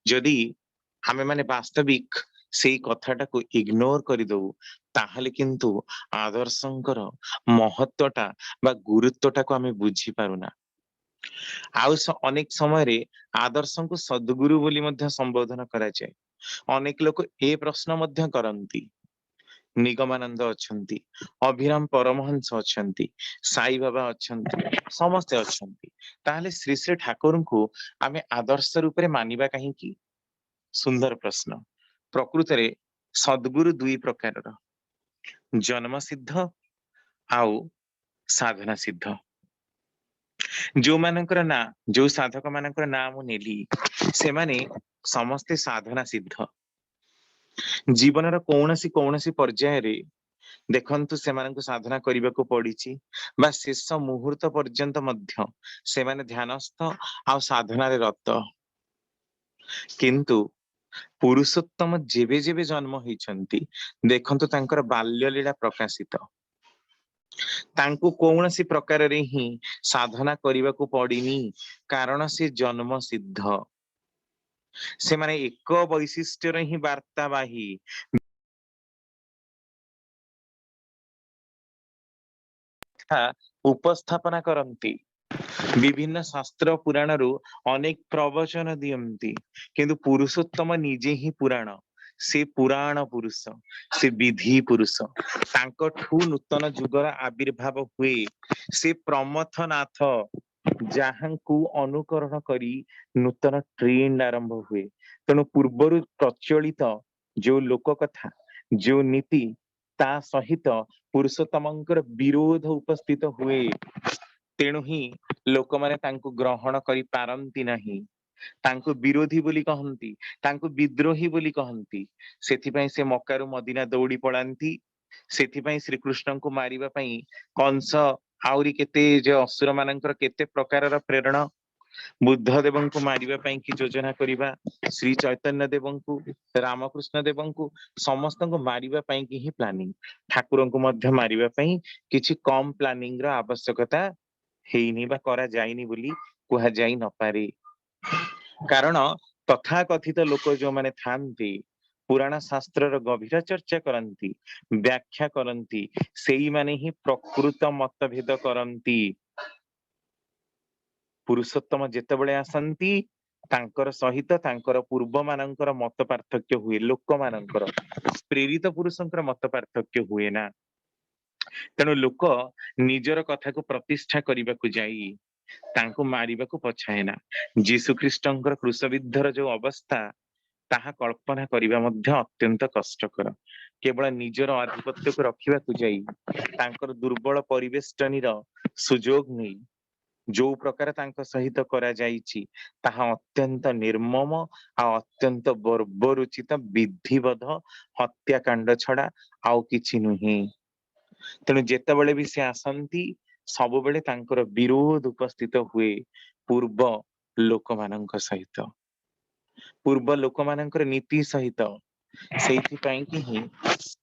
जदि आमे माने वास्तविक सेई कथाटाକୁ इग्नोर କରିଦଉ ताहले किंतु आदर्शंकर महत्वटा बा गुरुत्वटाକୁ ଆମେ बुझी पारुना आउ अनेक समय रे आदर्शंको सद्गुरु बोली मध्य संबोधन कराଯାए अनेक लोक ए प्रश्न मध्य करंती निगमानंद अछंती अभिराम परमहंस अछंती साई बाबा अछंती समस्ते अछंती ताहले श्री श्री ठाकुर को आमे आदर्श रूप रे मानिबा काहे की सुंदर प्रश्न प्रकृत रे सद्गुरु दुई प्रकार जन्म सिद्ध आउ साधना सिद्ध जो मानकर ना जो साधक मानकर ना मु नेली से माने समस्ते साधना सिद्ध जीवन रो कौनसी कौनसी पर्याय रे देखंतु से मानक साधना करबा को पड़ीची बा शेष मुहूर्त पर्यंत मध्य से माने ध्यानस्थ आ साधना रे रत किंतु पुरुषोत्तम जेबे जेबे जन्म होइछंती देखंतु तांकर बाल्य लीला प्रकाशित तांको कौनसी प्रकार रे ही साधना करबा को पड़ीनी कारण से जन्म सिद्ध से माने एक वैशिष्ट्य रे ही वार्तावाही था उपस्थापना करंती विभिन्न शास्त्र पुराण रु अनेक प्रवचन दियंती किंतु पुरुषोत्तम निजे ही पुराण से पुराण पुरुष से विधि पुरुष तांकठू नूतन जुगर आविर्भाव हुए से प्रमथ नाथ जहांकु अनुकरण करी नूतन ट्रेंड आरंभ हुए तेणु पूर्वरु प्रचलित जो लोक कथा जो नीति ता सहित पुरुषोत्तमंकर विरोध उपस्थित हुए तेणु ही लोक माने तांको ग्रहण करि पारंती नाही तांको विरोधी बोली कहंती तांको विद्रोही बोली कहंती सेथिपई से मक्कारू मदीना दौड़ी पड़ांती सेथिपई श्री कृष्ण को मारिबा पई कंस आउरी केते जे असुर मानकर केते प्रकारर प्रेरणा बुद्ध देवंको मारिबा पई की योजना करिबा श्री चैतन्य देवंको रामकृष्ण देवंको समस्तको मारिबा पई की ही प्लानिंग ठाकुरंको मध्य मारिबा पई किछि कम प्लानिंग र आवश्यकता हेइनी बा करा जाइनी बोली कुहा जाई न पारे कारण तथा कथित लोक जो माने थांती पुराण शास्त्र गभीर चर्चा करंती व्याख्या करंती सेई माने ही प्रकृत मतभेद करंती पुरुषोत्तम जेतेबेले आसंती तांकर सहित तांकर पूर्व मानकर मत पार्थक्य हुए, लोक मानकर प्रेरित पुरुषंकर मत पार्थक्य हुए ना। तेणु लोक निजर कथा को प्रतिष्ठा करने को जाई तांको मारिबाकू पछाए ना। जीशु ख्रीष्टंकर क्रूशविद्धर जो अवस्था ताहा कल्पना करिबा मध्य अत्यंत कष्टकर। केवल निजर आधिपत्य को रखिबा को जाई तांकर दुर्बल परिवेष्टनीर सुजोग नहीं जो प्रकार तांको सहित करा जाईची ताहा अत्यंत निर्मम आ अत्यंत बर्बरुचित विधिवध हत्याकांड छड़ा आउ किछि नुहे। तेणु जेतेबेले भी से आसंती सबुबेले तांकर विरोध उपस्थित हुए पूर्व लोक मानक सहित, पूर्व लोक मानकर नीति सहित। ସେଇଥିପାଇଁ କି ହିଁ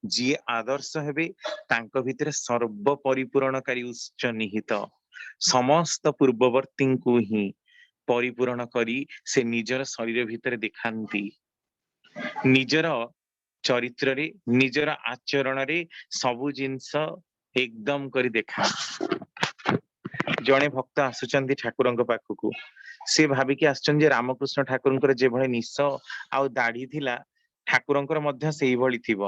ଯିଏ ଆଦର୍ଶ ହେବେ ତାଙ୍କ ଭିତରେ ସର୍ବ ପରିପୂରଣକାରୀ ଉଚ୍ଚ ନିହିତ ସମସ୍ତ ପୂର୍ବବର୍ତ୍ତୀଙ୍କୁ ହିଁ ପରିପୂରଣ କରି ସେ ନିଜର ଶରୀର ଭିତରେ ଦେଖାନ୍ତି। ନିଜର ଚରିତ୍ରରେ ନିଜର ଆଚରଣରେ ସବୁ ଜିନିଷ ଏକଦମ କରି ଦେଖା। ଜଣେ ଭକ୍ତ ଆସୁଛନ୍ତି ଠାକୁରଙ୍କ ପାଖକୁ, ସେ ଭାବିକି ଆସୁଛନ୍ତି ଯେ ରାମକୃଷ୍ଣ ଠାକୁରଙ୍କର ଯେଭଳି ନିଶ ଆଉ ଦାଢି ଥିଲା ଠାକୁରଙ୍କର ମଧ୍ୟ ସେଇଭଳି ଥିବ।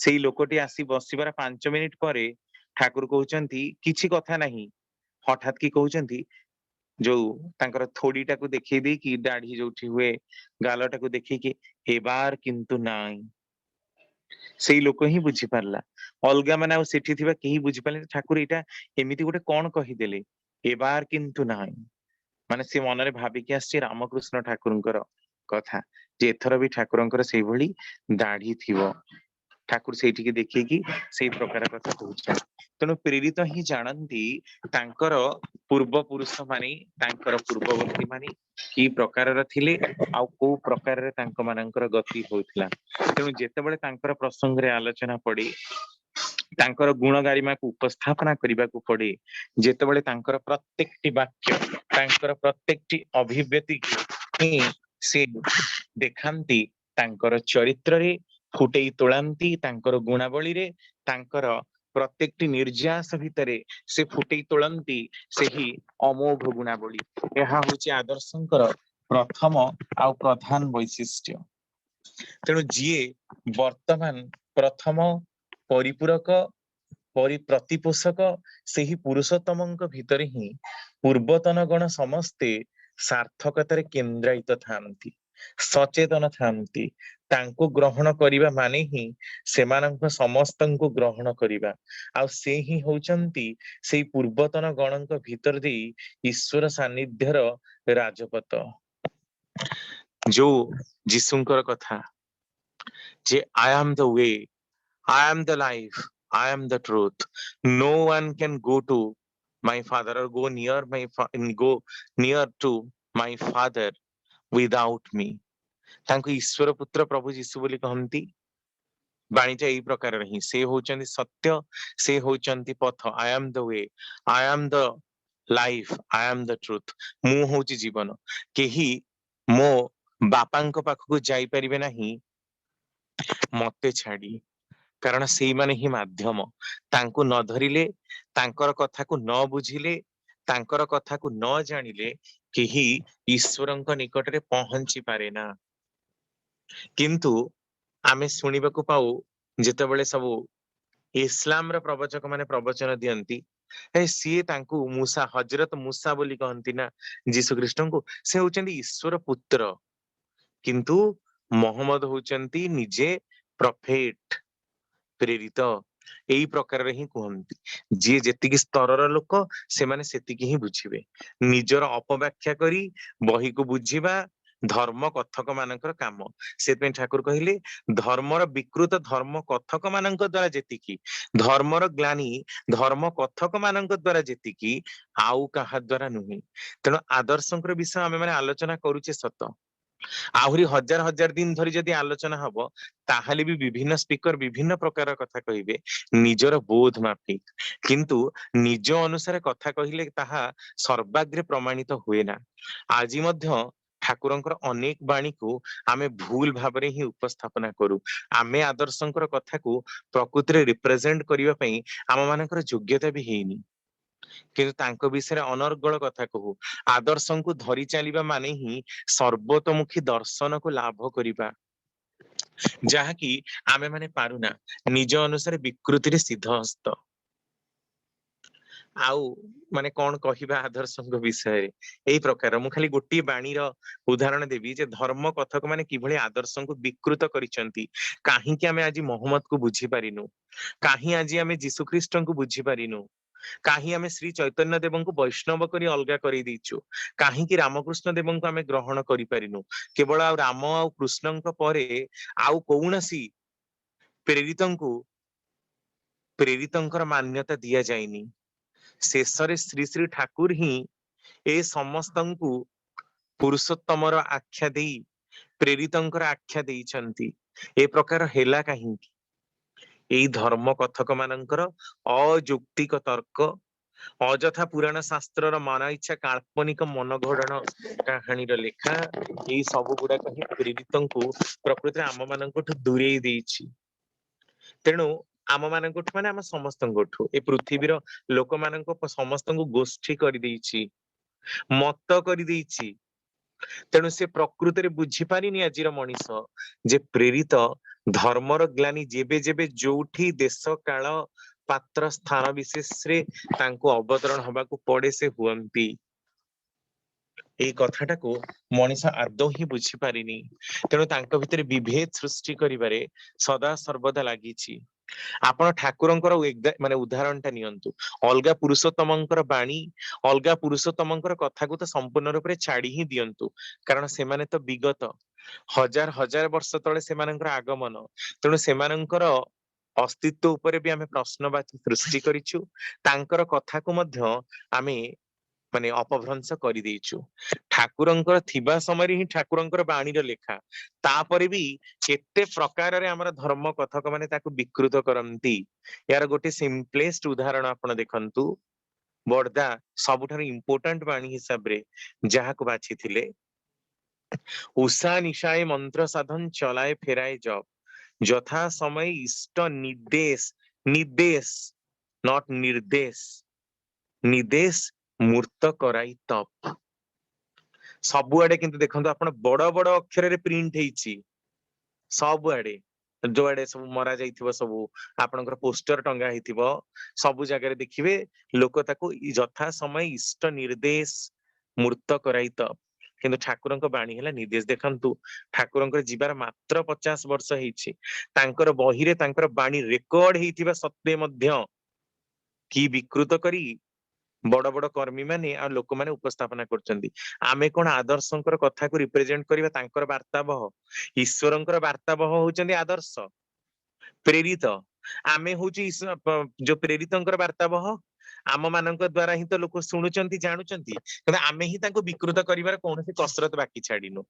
ସେଇ ଲୋକଟି ଆସି ବସିବାର 5 ମିନିଟ ପରେ ଠାକୁର କହୁଛନ୍ତି କିଛି କଥା ନାହିଁ, ହଠାତ୍ କି କହୁଛନ୍ତି ଯୋଉ ତାଙ୍କର ଥୋଡିଟାକୁ ଦେଖେଇ ଦେଇକି ଦାଢି ଯୋଉଠି ହୁଏ ଗାଲଟାକୁ ଦେଖେଇକି ଏବାର କିନ୍ତୁ ନାଇଁ। ସେଇ ଲୋକ ହିଁ ବୁଝିପାରିଲା, ଅଲଗା ମାନେ ଆଉ ସେଠି ଥିବା କେହି ବୁଝିପାରିଲେ ଠାକୁର ଏଇଟା ଏମିତି ଗୋଟେ କଣ କହିଦେଲେ ଏବାର କିନ୍ତୁ ନାହିଁ। ମାନେ ସେ ମନରେ ଭାବିକି ଆସିଛି ରାମକୃଷ୍ଣ ଠାକୁରଙ୍କର କଥା ଯେ ଏଥର ବି ଠାକୁରଙ୍କର ସେଇଭଳି ଦାଢି ଥିବ। ଠାକୁର ସେଇଠିକି ଦେଖେଇକି ସେଇ ପ୍ରକାର କଥା କହୁଛନ୍ତି। ତେଣୁ ପ୍ରେରିତ ହିଁ ଜାଣନ୍ତି ତାଙ୍କର ପୂର୍ବ ପୁରୁଷ ମାନେ ତାଙ୍କର ପୂର୍ବବର୍ତ୍ତୀ ମାନେ କି ପ୍ରକାରର ଥିଲେ ଆଉ କୋଉ ପ୍ରକାରରେ ତାଙ୍କ ମାନଙ୍କର ଗତି ହଉଥିଲା। ତେଣୁ ଯେତେବେଳେ ତାଙ୍କର ପ୍ରସଙ୍ଗରେ ଆଲୋଚନା ପଡେ ତାଙ୍କର ଗୁଣ ଗାରିମାକୁ ଉପସ୍ଥାପନା କରିବାକୁ ପଡେ, ଯେତେବେଳେ ତାଙ୍କର ପ୍ରତ୍ୟେକଟି ବାକ୍ୟ ତାଙ୍କର ପ୍ରତ୍ୟେକଟି ଅଭିବ୍ୟକ୍ତି ହିଁ ସେ ଦେଖାନ୍ତି ତାଙ୍କର ଚରିତ୍ରରେ ଫୁଟେଇ ତୋଳାନ୍ତି, ତାଙ୍କର ଗୁଣାବଳୀରେ ତାଙ୍କର ପ୍ରତ୍ୟେକଟି ନିର୍ଯାସ ଭିତରେ ସେ ଫୁଟେଇ ତୋଳନ୍ତି ସେହି ଅମୋଘ ଗୁଣାବଳୀ। ଏହା ହଉଛି ଆଦର୍ଶଙ୍କର ପ୍ରଥମ ଆଉ ପ୍ରଧାନ ବୈଶିଷ୍ଟ୍ୟ। ତେଣୁ ଯିଏ ବର୍ତ୍ତମାନ ପ୍ରଥମ ପରିପୂରକ ପ୍ରତିପୋଷକ ସେହି ପୁରୁଷୋତ୍ତମଙ୍କ ଭିତରେ ହିଁ ପୂର୍ବତନ ଗଣ ସମସ୍ତେ ସାର୍ଥକତାରେ କେନ୍ଦ୍ରାୟିତ ଥାନ୍ତି, ସଚେତନ ଥାନ୍ତି। ତାଙ୍କୁ ଗ୍ରହଣ କରିବା ମାନେ ହିଁ ସେମାନଙ୍କ ସମସ୍ତଙ୍କୁ ଗ୍ରହଣ କରିବା। ଆଉ ସେ ହିଁ ହଉଛନ୍ତି ସେଇ ପୂର୍ବତନ ଗଣଙ୍କ ଭିତରେ ଦେଇ ଈଶ୍ୱର ସାନ୍ନିଧ୍ୟର ରାଜପଥ। ଯୋଉ ଯୀଶୁଙ୍କର କଥା ଯେ I am the way, I am the life, I am the truth. No one can go to my father or go near to my father without me. ତାଙ୍କୁ ଈଶ୍ୱର ପୁତ୍ର ପ୍ରଭୁ ଯୀଶୁ ବୋଲି କହନ୍ତି। ବାଣୀଟା ଏଇ ପ୍ରକାରର ହିଁ, ସେ ହଉଛନ୍ତି ସତ୍ୟ, ସେ ହଉଛନ୍ତି ପଥ। I am the way, I am the life, I am the truth. ମୁଁ ହଉଛି ଜୀବନ। କେହି ମୋ ବାପାଙ୍କ ପାଖକୁ ଯାଇପାରିବେ ନାହିଁ ମତେ ଛାଡି, କାରଣ ସେଇମାନେ ହିଁ ମାଧ୍ୟମ। ତାଙ୍କୁ ନ ଧରିଲେ, ତାଙ୍କର କଥାକୁ ନ ବୁଝିଲେ, ତାଙ୍କର କଥାକୁ ନ ଜାଣିଲେ କେହି ଈଶ୍ୱରଙ୍କ ନିକଟରେ ପହଞ୍ଚି ପାରେ ନା। କିନ୍ତୁ ଆମେ ଶୁଣିବାକୁ ପାଉ ଯେତେବେଳେ ସବୁ ଇସଲାମର ପ୍ରବଚକ ମାନେ ପ୍ରବଚନ ଦିଅନ୍ତି, ସିଏ ତାଙ୍କୁ ମୂସା, ହଜରତ ମୂସା ବୋଲି କହନ୍ତି ନା ଯୀଶୁ ଖ୍ରୀଷ୍ଟଙ୍କୁ, ସେ ହଉଛନ୍ତି ଈଶ୍ୱର ପୁତ୍ର। କିନ୍ତୁ ମହମ୍ମଦ ହଉଛନ୍ତି ନିଜେ ପ୍ରଫେଟ, ପ୍ରେରିତ, ଏଇ ପ୍ରକାରରେ ହିଁ କୁହନ୍ତି। ଯିଏ ଯେତିକି ସ୍ତରର ଲୋକ ସେମାନେ ସେତିକି ହିଁ ବୁଝିବେ। ନିଜର ଅପବ୍ୟାଖ୍ୟା କରି ବହିକୁ ବୁଝିବା ଧର୍ମ କଥକ ମାନଙ୍କର କାମ। ସେଥିପାଇଁ ଠାକୁର କହିଲେ ଧର୍ମର ବିକୃତ ଧର୍ମ କଥକ ମାନଙ୍କ ଦ୍ଵାରା ଯେତିକି, ଧର୍ମର ଗ୍ଲାନି ଧର୍ମ କଥକ ମାନଙ୍କ ଦ୍ଵାରା ଯେତିକି, ଆଉ କାହା ଦ୍ଵାରା ନୁହେଁ। ତେଣୁ ଆଦର୍ଶଙ୍କର ବିଷୟ ଆମେ ମାନେ ଆଲୋଚନା କରୁଛେ ସତ, ଆହୁରି ହଜାର ହଜାର ଦିନ ଧରି ଯଦି ଆଲୋଚନା ହବ ତାହେଲେ ବି ବିଭିନ୍ନ ସ୍ପିକର ବିଭିନ୍ନ ପ୍ରକାର କଥା କହିବେ ନିଜର ବୋଧ ମାଫିକ। କିନ୍ତୁ ନିଜ ଅନୁସାରେ କଥା କହିଲେ ତାହା ସର୍ବାଗ୍ରେ ପ୍ରମାଣିତ ହୁଏ ନା। ଆଜି ମଧ୍ୟ ଠାକୁରଙ୍କର ଅନେକ ବାଣୀକୁ ଆମେ ଭୁଲ ଭାବରେ ହିଁ ଉପସ୍ଥାପନା କରୁ। ଆମେ ଆଦର୍ଶଙ୍କର କଥାକୁ ପ୍ରକୃତିରେ ରିପ୍ରେଜେଣ୍ଟ କରିବା ପାଇଁ ଆମ ମାନଙ୍କର ଯୋଗ୍ୟତା ବି ହେଇନି। କିନ୍ତୁ ତାଙ୍କ ବିଷୟରେ ଅନର୍ଗଳ କଥା କହୁ। ଆଦର୍ଶଙ୍କୁ ଧରି ଚାଲିବା ମାନେ ହିଁ ସର୍ବତୋମୁଖୀ ଦର୍ଶନକୁ ଲାଭ କରିବା, ଯାହାକି ଆମେ ମାନେ ପାରୁନା ନିଜ ଅନୁସାରେ ବିକୃତିରେ ସିଦ୍ଧହସ୍ତ। ଆଉ ମାନେ କଣ କହିବା ଆଦର୍ଶଙ୍କ ବିଷୟରେ? ଏଇ ପ୍ରକାର ମୁଁ ଖାଲି ଗୋଟିଏ ବାଣୀର ଉଦାହରଣ ଦେବି ଯେ ଧର୍ମ କଥକ ମାନେ କିଭଳି ଆଦର୍ଶଙ୍କୁ ବିକୃତ କରିଛନ୍ତି। କାହିଁକି ଆମେ ଆଜି ମହମ୍ମଦକୁ ବୁଝିପାରିନୁ? କାହିଁ ଆଜି ଆମେ ଯୀଶୁଖ୍ରୀଷ୍ଟଙ୍କୁ ବୁଝିପାରିନୁ? କାହିଁ ଆମେ ଶ୍ରୀ ଚୈତନ୍ୟ ଦେବଙ୍କୁ ବୈଷ୍ଣବ କରି ଅଲଗା କରିଦେଇଛୁ? କାହିଁକି ରାମକୃଷ୍ଣ ଦେବଙ୍କୁ ଆମେ ଗ୍ରହଣ କରିପାରିନୁ? କେବଳ ଆଉ ରାମ ଆଉ କୃଷ୍ଣଙ୍କ ପରେ ଆଉ କୌଣସି ପ୍ରେରିତଙ୍କୁ ପ୍ରେରିତଙ୍କର ମାନ୍ୟତା ଦିଆଯାଇନି। ଶେଷରେ ଶ୍ରୀ ଶ୍ରୀ ଠାକୁର ହିଁ ଏ ସମସ୍ତଙ୍କୁ ପୁରୁଷୋତ୍ତମର ଆଖ୍ୟା ଦେଇ ପ୍ରେରିତଙ୍କର ଆଖ୍ୟା ଦେଇଛନ୍ତି। ଏ ପ୍ରକାର ହେଲା କାହିଁକି? ଏଇ ଧର୍ମ କଥକ ମାନଙ୍କର ଅଯୌକ୍ତିକ ତର୍କ, ଅଯଥା ପୁରାଣ ଶାସ୍ତ୍ରର ମନ ଇଚ୍ଛା କାଳ୍ପନିକ ମନଗଢଣ କାହାଣୀର ଲେଖା, ଏଇ ସବୁ ଗୁଡାକ ହିଁ ପ୍ରେରିତଙ୍କୁ ପ୍ରକୃତିରେ ଆମ ମାନଙ୍କଠୁ ଦୂରେଇ ଦେଇଛି। ତେଣୁ ଆମ ମାନଙ୍କଠୁ ମାନେ ଆମ ସମସ୍ତଙ୍କଠୁ ଏ ପୃଥିବୀର ଲୋକମାନଙ୍କ ସମସ୍ତଙ୍କୁ ଗୋଷ୍ଠୀ କରିଦେଇଛି, ମତ କରିଦେଇଛି। ତେଣୁ ସେ ପ୍ରକୃତରେ ବୁଝିପାରିନି ଆଜିର ମଣିଷ ଯେ ପ୍ରେରିତ ଧର୍ମର ଗ୍ଲାନି ଯେବେ ଯେବେ ଯୋଉଠି ଦେଶ କାଳ ପାତ୍ର ସ୍ଥାନ ବିଶେଷରେ ତାଙ୍କୁ ଅବତରଣ ହବାକୁ ପଡେ ସେ ହୁଅନ୍ତି। ଏଇ କଥାଟାକୁ ମଣିଷ ଆଦୌ ହିଁ ବୁଝିପାରିନି। ତେଣୁ ତାଙ୍କ ଭିତରେ ବିଭେଦ ସୃଷ୍ଟି କରିବାରେ ସଦା ସର୍ବଦା ଲାଗିଛି। ଆପଣ ଠାକୁରଙ୍କର ମାନେ ଉଦାହରଣ ଟା ନିଅନ୍ତୁ। ଅଲଗା ପୁରୁଷୋତ୍ତମଙ୍କର ବାଣୀ, ଅଲଗା ପୁରୁଷୋତ୍ତମଙ୍କର କଥାକୁ ତ ସମ୍ପୂର୍ଣ୍ଣ ରୂପରେ ଛାଡି ହିଁ ଦିଅନ୍ତୁ, କାରଣ ସେମାନେ ତ ବିଗତ ହଜାର ହଜାର ବର୍ଷ ତଳେ ସେମାନଙ୍କର ଆଗମନ। ତେଣୁ ସେମାନଙ୍କର ଅସ୍ତିତ୍ୱ ଉପରେ ବି ଆମେ ପ୍ରଶ୍ନବାଚୀ ସୃଷ୍ଟି କରିଛୁ। ତାଙ୍କର କଥାକୁ ମଧ୍ୟ ଆମେ ମାନେ ଅପଭ୍ରଂଶ କରିଦେଇଛୁ। ଠାକୁରଙ୍କର ଥିବା ସମୟରେ ହିଁ ଠାକୁରଙ୍କର ବାଣୀର ଲେଖା, ତାପରେ ବି କେତେ ପ୍ରକାରରେ ଆମର ଧର୍ମ କଥକ ମାନେ ତାକୁ ବିକୃତ କରନ୍ତି। ଏହାର ଗୋଟେ ସିମ୍ପଲେଷ୍ଟ ଉଦାହରଣ ଆପଣ ଦେଖନ୍ତୁ। ବର୍ଦା ସବୁଠାରୁ ଇମ୍ପୋର୍ଟାଣ୍ଟ ବାଣୀ ହିସାବରେ ଯାହାକୁ ବାଛିଥିଲେ, ଉଷା ନିଶାଏ ମନ୍ତ୍ର ସାଧନ ଚଲାଏ ଫେରାଏ ଜପ, ଯଥା ସମୟ ଇଷ୍ଟ ନିର୍ଦ୍ଦେଶ, ନିର୍ଦ୍ଦେଶ ନଟ ନିର୍ଦ୍ଦେଶ, ନିଦେଶ ମୂର୍ତ୍ତ କରାଇ ତପ। ସବୁଆଡେ କିନ୍ତୁ ଦେଖନ୍ତୁ ଆପଣ ବଡ ବଡ ଅକ୍ଷରରେ ପ୍ରିଣ୍ଟ ହେଇଛି ସବୁଆଡେ। ଯୋଆଡେ ସବୁ ମରା ଯାଇଥିବ, ସବୁ ଆପଣଙ୍କର ପୋଷ୍ଟର ଟଙ୍ଗା ହେଇଥିବ, ସବୁ ଜାଗାରେ ଦେଖିବେ ଲୋକ ତାକୁ ଯଥା ସମୟ ଇଷ୍ଟ ନିର୍ଦ୍ଦେଶ ମୂର୍ତ୍ତ କରାଇ ତପ। କିନ୍ତୁ ଠାକୁରଙ୍କ ବାଣୀ ହେଲା ନିର୍ଦ୍ଦେଶ। ଦେଖନ୍ତୁ ଠାକୁରଙ୍କର ଯିବାର ମାତ୍ର 50 ବର୍ଷ ହେଇଛି, ତାଙ୍କର ବହିରେ ତାଙ୍କର ବାଣୀ ରେକର୍ଡ ହେଇଥିବା ସତ୍ତ୍ୱେ ମଧ୍ୟ କି ବିକୃତ କରି ବଡ ବଡ କର୍ମୀ ମାନେ ଆଉ ଲୋକମାନେ ଉପସ୍ଥାପନା କରୁଛନ୍ତି। ଆମେ କଣ ଆଦର୍ଶଙ୍କର କଥାକୁ ରିପ୍ରେଜେଣ୍ଟ କରିବା? ତାଙ୍କର ବାର୍ତ୍ତାବହ, ଈଶ୍ୱରଙ୍କର ବାର୍ତ୍ତାବହ ହଉଛନ୍ତି ଆଦର୍ଶ ପ୍ରେରିତ। ଆମେ ହଉଛି ଯୋଉ ପ୍ରେରିତଙ୍କର ବାର୍ତ୍ତାବହ, ଆମ ମାନଙ୍କ ଦ୍ଵାରା ହିଁ ତ ଲୋକ ଶୁଣୁଛନ୍ତି ଜାଣୁଛନ୍ତି, କିନ୍ତୁ ଆମେ ହିଁ ତାଙ୍କୁ ବିକୃତ କରିବାର କୌଣସି କସରତ ବାକି ଛାଡିନୁ।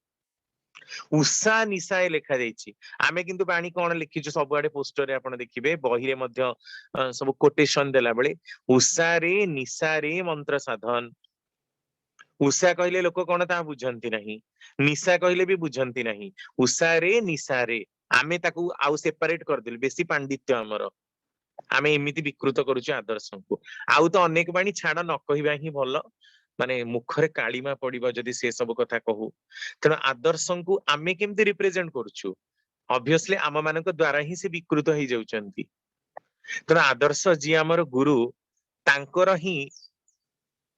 ଉଷା ନିଶାଏ ଲେଖା ଯାଇଛି, ଆମେ କିନ୍ତୁ ବାଣୀ କଣ ଲେଖିଛୁ? ସବୁଆଡେ ପୋଷ୍ଟରରେ ଆପଣ ଦେଖିବେ, ବହିରେ ମଧ୍ୟ ସବୁ କୋଟେସନ ଦେଲା ବେଳେ ଉଷାରେ ନିଶାରେ ମନ୍ତ୍ର ସାଧନ। ଉଷା କହିଲେ ଲୋକ କଣ ତାହା ବୁଝନ୍ତି ନାହିଁ, ନିଶା କହିଲେ ବି ବୁଝନ୍ତି ନାହିଁ। ଉଷାରେ ନିଶାରେ ଆମେ ତାକୁ ଆଉ ସେପାରେଟ କରିଦେଲୁ, ବେଶୀ ପାଣ୍ଡିତ୍ୟ ଆମର, ଆମେ ଏମିତି ବିକୃତ କରୁଛୁ ଆଦର୍ଶଙ୍କୁ। ଆଉ ତ ଅନେକ ବାଣୀ ଛାଡ, ନ କହିବା ହିଁ ଭଲ, ମାନେ ମୁଖରେ କାଳିମା ପଡିବ ଯଦି ସେ ସବୁ କଥା କହୁ। ତେଣୁ ଆଦର୍ଶଙ୍କୁ ଆମେ କେମିତି ରିପ୍ରେଜେଣ୍ଟ କରୁଛୁ? ଅବଭିୟସଲି ଆମ ମାନଙ୍କ ଦ୍ଵାରା ହିଁ ସେ ବିକୃତ ହେଇଯାଉଛନ୍ତି। ତେଣୁ ଆଦର୍ଶ ଯିଏ ଆମର ଗୁରୁ, ତାଙ୍କର ହିଁ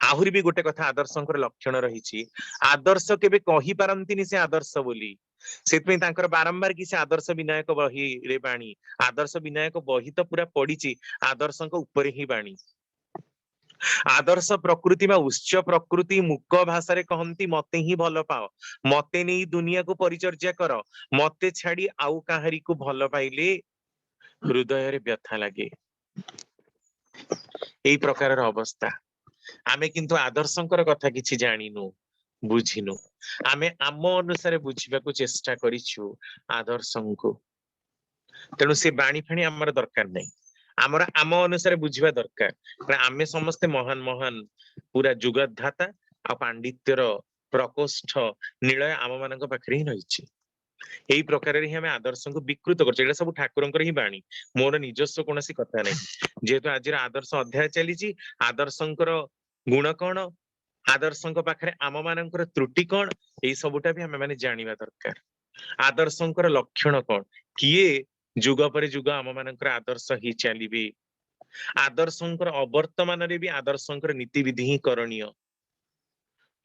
ଆହୁରି ବି ଗୋଟେ କଥା ଆଦର୍ଶଙ୍କର ଲକ୍ଷଣ ରହିଛି, ଆଦର୍ଶ କେବେ କହିପାରନ୍ତିନି ସେ ଆଦର୍ଶ ବୋଲି। ସେଥିପାଇଁ ତାଙ୍କର ବାରମ୍ବାର କି ସେ ଆଦର୍ଶ ବିନାୟକ ବହିରେ ବାଣୀ, ଆଦର୍ଶ ବିନାୟକ ବହି ତ ପୁରା ପଡିଛି ଆଦର୍ଶଙ୍କ ଉପରେ ହିଁ ବାଣୀ। ଆଦର୍ଶ ପ୍ରକୃତି ବା ଉଚ୍ଚ ପ୍ରକୃତି ମୁକ ଭାଷାରେ କହନ୍ତି ମତେ ହିଁ ଭଲ ପାଅ, ମତେ ନେଇ ଦୁନିଆକୁ ପରିଚର୍ଯା କର, ମତେ ଛାଡି ଆଉ କାହାରିକୁ ଭଲ ପାଇଲେ ହୃଦୟରେ ବ୍ୟଥା ଲାଗେ। ଏଇ ପ୍ରକାରର ଅବସ୍ଥା। ଆମେ କିନ୍ତୁ ଆଦର୍ଶଙ୍କର କଥା କିଛି ଜାଣିନୁ, ବୁଝିନୁ। ଆମେ ଆମ ଅନୁସାରେ ବୁଝିବାକୁ ଚେଷ୍ଟା କରିଛୁ ଆଦର୍ଶଙ୍କୁ। ତେଣୁ ସେ ବାଣୀ ଫାଣି ଆମର ଦରକାର ନାହିଁ, ଆମର ଆମ ଅନୁସାରେ ବୁଝିବା ଦରକାର। ଆମେ ସମସ୍ତେ ମହାନ ମହାନ ପୁରା ଯୁଗଧାତା ଆଉ ପାଣ୍ଡିତ୍ୟର ପ୍ରକୋଷ୍ଠ ନିଳୟ ଆମ ମାନଙ୍କ ପାଖରେ ହିଁ ରହିଛି। एई प्रकार रे हमें आदर्श को विकृत कर एटा सब ठाकुरंकर ही बाणी मोर निजस्व कोनोसी कथा नै जेहेतु आज आदर्श अध्याय चली आदर्शंकर गुण कौन आदर्शंक पाखरे आम मानकर त्रुटि कौन एई सबुटा भी हमें माने जानिबा दरकार आदर्शंकर लक्षण कौन किए जुग पर जुग आम मानकर आदर्श ही चलिबे आदर्शंकर अवर्तमान रे भी आदर्शंकर नीति विधि ही करणीय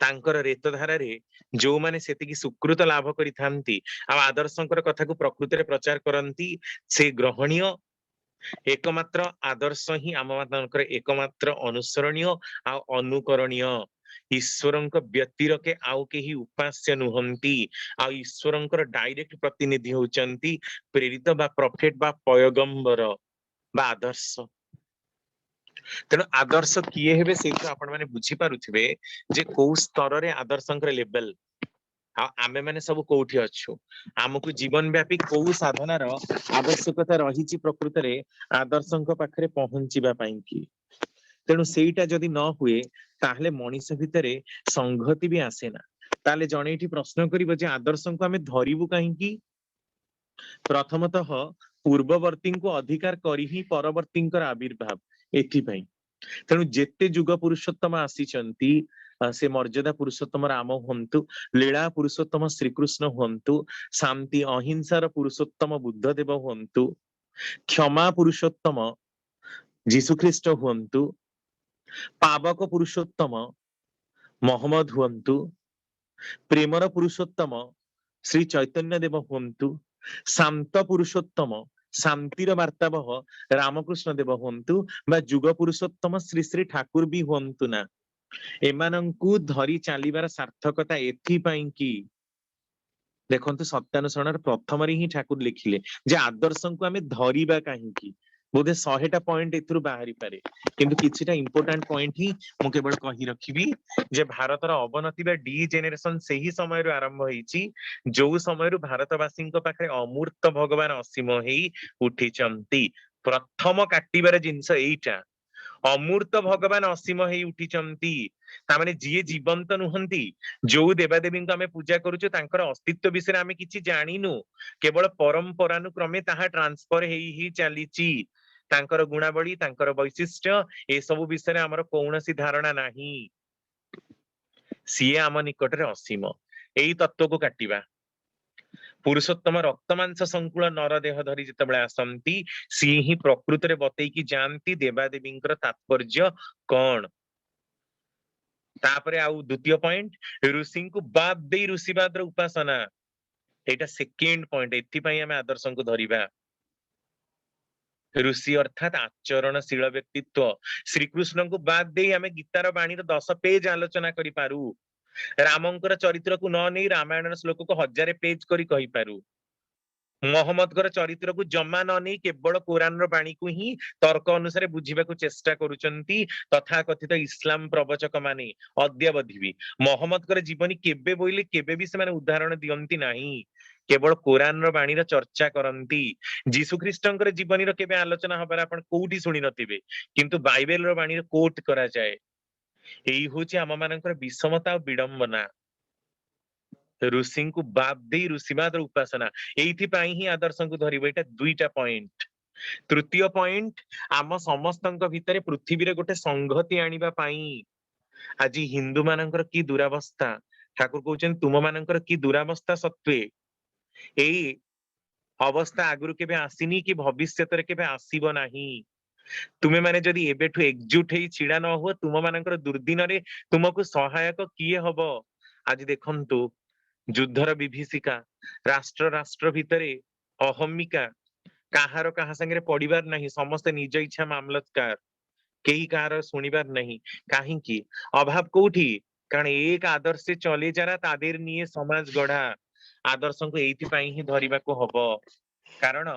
तांकर रेत धारा रे जो माने सेतिकी सुकृत लाभ करिथांती आ आदर्शंकर कथा को प्रकृति रे प्रचार करंती से ग्रहणीय एकमात्र आदर्श ही आम मानकर एकमात्र अनुसरणीय आ अनुकरणीय ईश्वरंक व्यतिरके आउ केही उपास्य नुहंती आ ईश्वरंकर डायरेक्ट प्रतिनिधि होचंती प्रेरित बा प्रॉफिट बा पयगंबर बा आदर्श तेणु आदर्श किए हेबे से आपण माने बुझी पारुथिबे जे को स्तर रे आदर्शंकर लेवल आमे माने सब कोठी अच्छु आमको जीवन व्यापी को साधनार आवश्यकता रही प्रकृत रे आदर्शंक पाखरे पहुंचीबा पई की तेणु सेईटा जदि न हुए ताहले मनीष भितरे संगति भी आसे ना ताले जणे एठी प्रश्न करिबो जे आदर्शंक आमे धरिबु काहेकि प्रथमतः पूर्ववर्ती को अधिकार करी ही परवर्तींकर आविर्भाव एथिपई तेणु जेते जुग पुरुषोत्तम आसीचंती से मर्यादा पुरुषोत्तम राम हुंतु लीला पुरुषोत्तम श्रीकृष्ण हुंतु शांति अहिंसार पुरुषोत्तम बुद्ध देव हुंतु क्षमा पुरुषोत्तम जीशुख्रीष्ट हुंतु पावक पुरुषोत्तम मोहम्मद हुंतु प्रेमर पुरुषोत्तम श्री चैतन्य देव हुंतु शांत पुरुषोत्तम शांतिर वार्तावह रामकृष्ण देव हुंतु बा जुग पुरुषोत्तम श्री श्री ठाकुर भी हुंतु ना एमानंकु धरी चलीबार सार्थकता एथिपाई कि देखंतु सत्यानुसरण प्रथम रे ही ठाकुर लिखिले जे आदर्श को आमे धरिबा काहेकि बोधे 100टा पॉइंट एथुरु बाहरी पारे किंतु किछिटा इंपोर्टेंट पॉइंट ही मु केवल कहि रखिबी जे भारतर अवनति बा डी जेनेरेशन सेही समय रो आरंभ होईची जो समय रो भारतवासी पाखरे अमूर्त भगवान असीम हेई उठिचंती प्रथम काटिबार जिंस एईटा अमूर्त भगवान असीम हेई उठिचंती तामाने जिए जीवंत नुहंती जो देवादेवी आमे पूजा करूछु तांकर अस्तित्व विषय आमे किछि जानिनु केवल परंपरानुक्रमे ताहा ट्रांसफर हेई ही चलीची तांकर गुणावली तांकर वैशिष्ट्य ए सब विषय हमर कौनसी धारणा नाही सिए आम निकटरे असीम एई तत्व को काटिबा पुरुषोत्तम रक्तमांस संकुल नर देह धरी जितेबाला आसंती सी ही प्रकृत रे बतैकी जानती देवादेवींकर तात्पर्य कौन तापरे आउ द्वितीय पॉइंट ऋषि को बाद दे ऋषिवाद उपासना एटा सेकेंड पॉइंट एथिपाई आमे आदर्श को धरिबा ऋषि अर्थात आचरणशील व्यक्तित्व श्रीकृष्ण को बाद दे आमे गीतार बाणीर 10 पेज आलोचना करि पारू रामंकर चरित्र को न नहीं रामायण श्लोक को 1000 पेज करी कहि पारू मोहम्मदकर चरित्र को जमा न नहीं केवल कुरान बाणी को ही तर्क अनुसार बुझीबा को चेष्टा करूचंती तथा कथित इस्लाम प्रवचक माने अद्यावधि भी मोहम्मदकर जीवनी केबे बोइले केबे भी से माने उदाहरण दियंती नाही केवल कुरान बाणीर चर्चा करंती जीशुख्रीष्टंकर जीवनीर केबे आलोचना हबार आपण कोउठी सुनि नथिबे किंतु बाइबेल बाणीर कोट करा जाए एई होची आम मानकर विषमता और विडंबना ऋषि को बाद दे ऋषिवाद उपासना एइथिपाई ही आदर्श को धरिबो एटा दुईटा पॉइंट तृतीय पॉइंट आम समस्तंक भितरे पृथ्वी रे गोटे संगति आनिबा पाई आज हिंदू मानकर की दुरावस्था ठाकुर कहउछन तुम मानकर की दुरावस्था सत्वे एई अवस्था आगुरु केबे आसीनी कि भविष्यत रे केबे आसीबो नाही तुमे माने जदि एबेठु एकजुट हेई छिडा न हो तुम मानकर दुर्दिन रे तुमको सहायक किए हबो आज देखंतु युद्धर विभीषिका राष्ट्र राष्ट्र भितरे अहमिका काहार कहा संगे पड़िबार नहीं समस्त निज इच्छा मामलतकार केही काहार सुनिबार नहीं काहींकी अभाव कोठी कारण एक आदर्श से चले जारा तादेर निये समाज गढ़ा आदर्श को एइथिपाई ही धरिबा को हबो कारण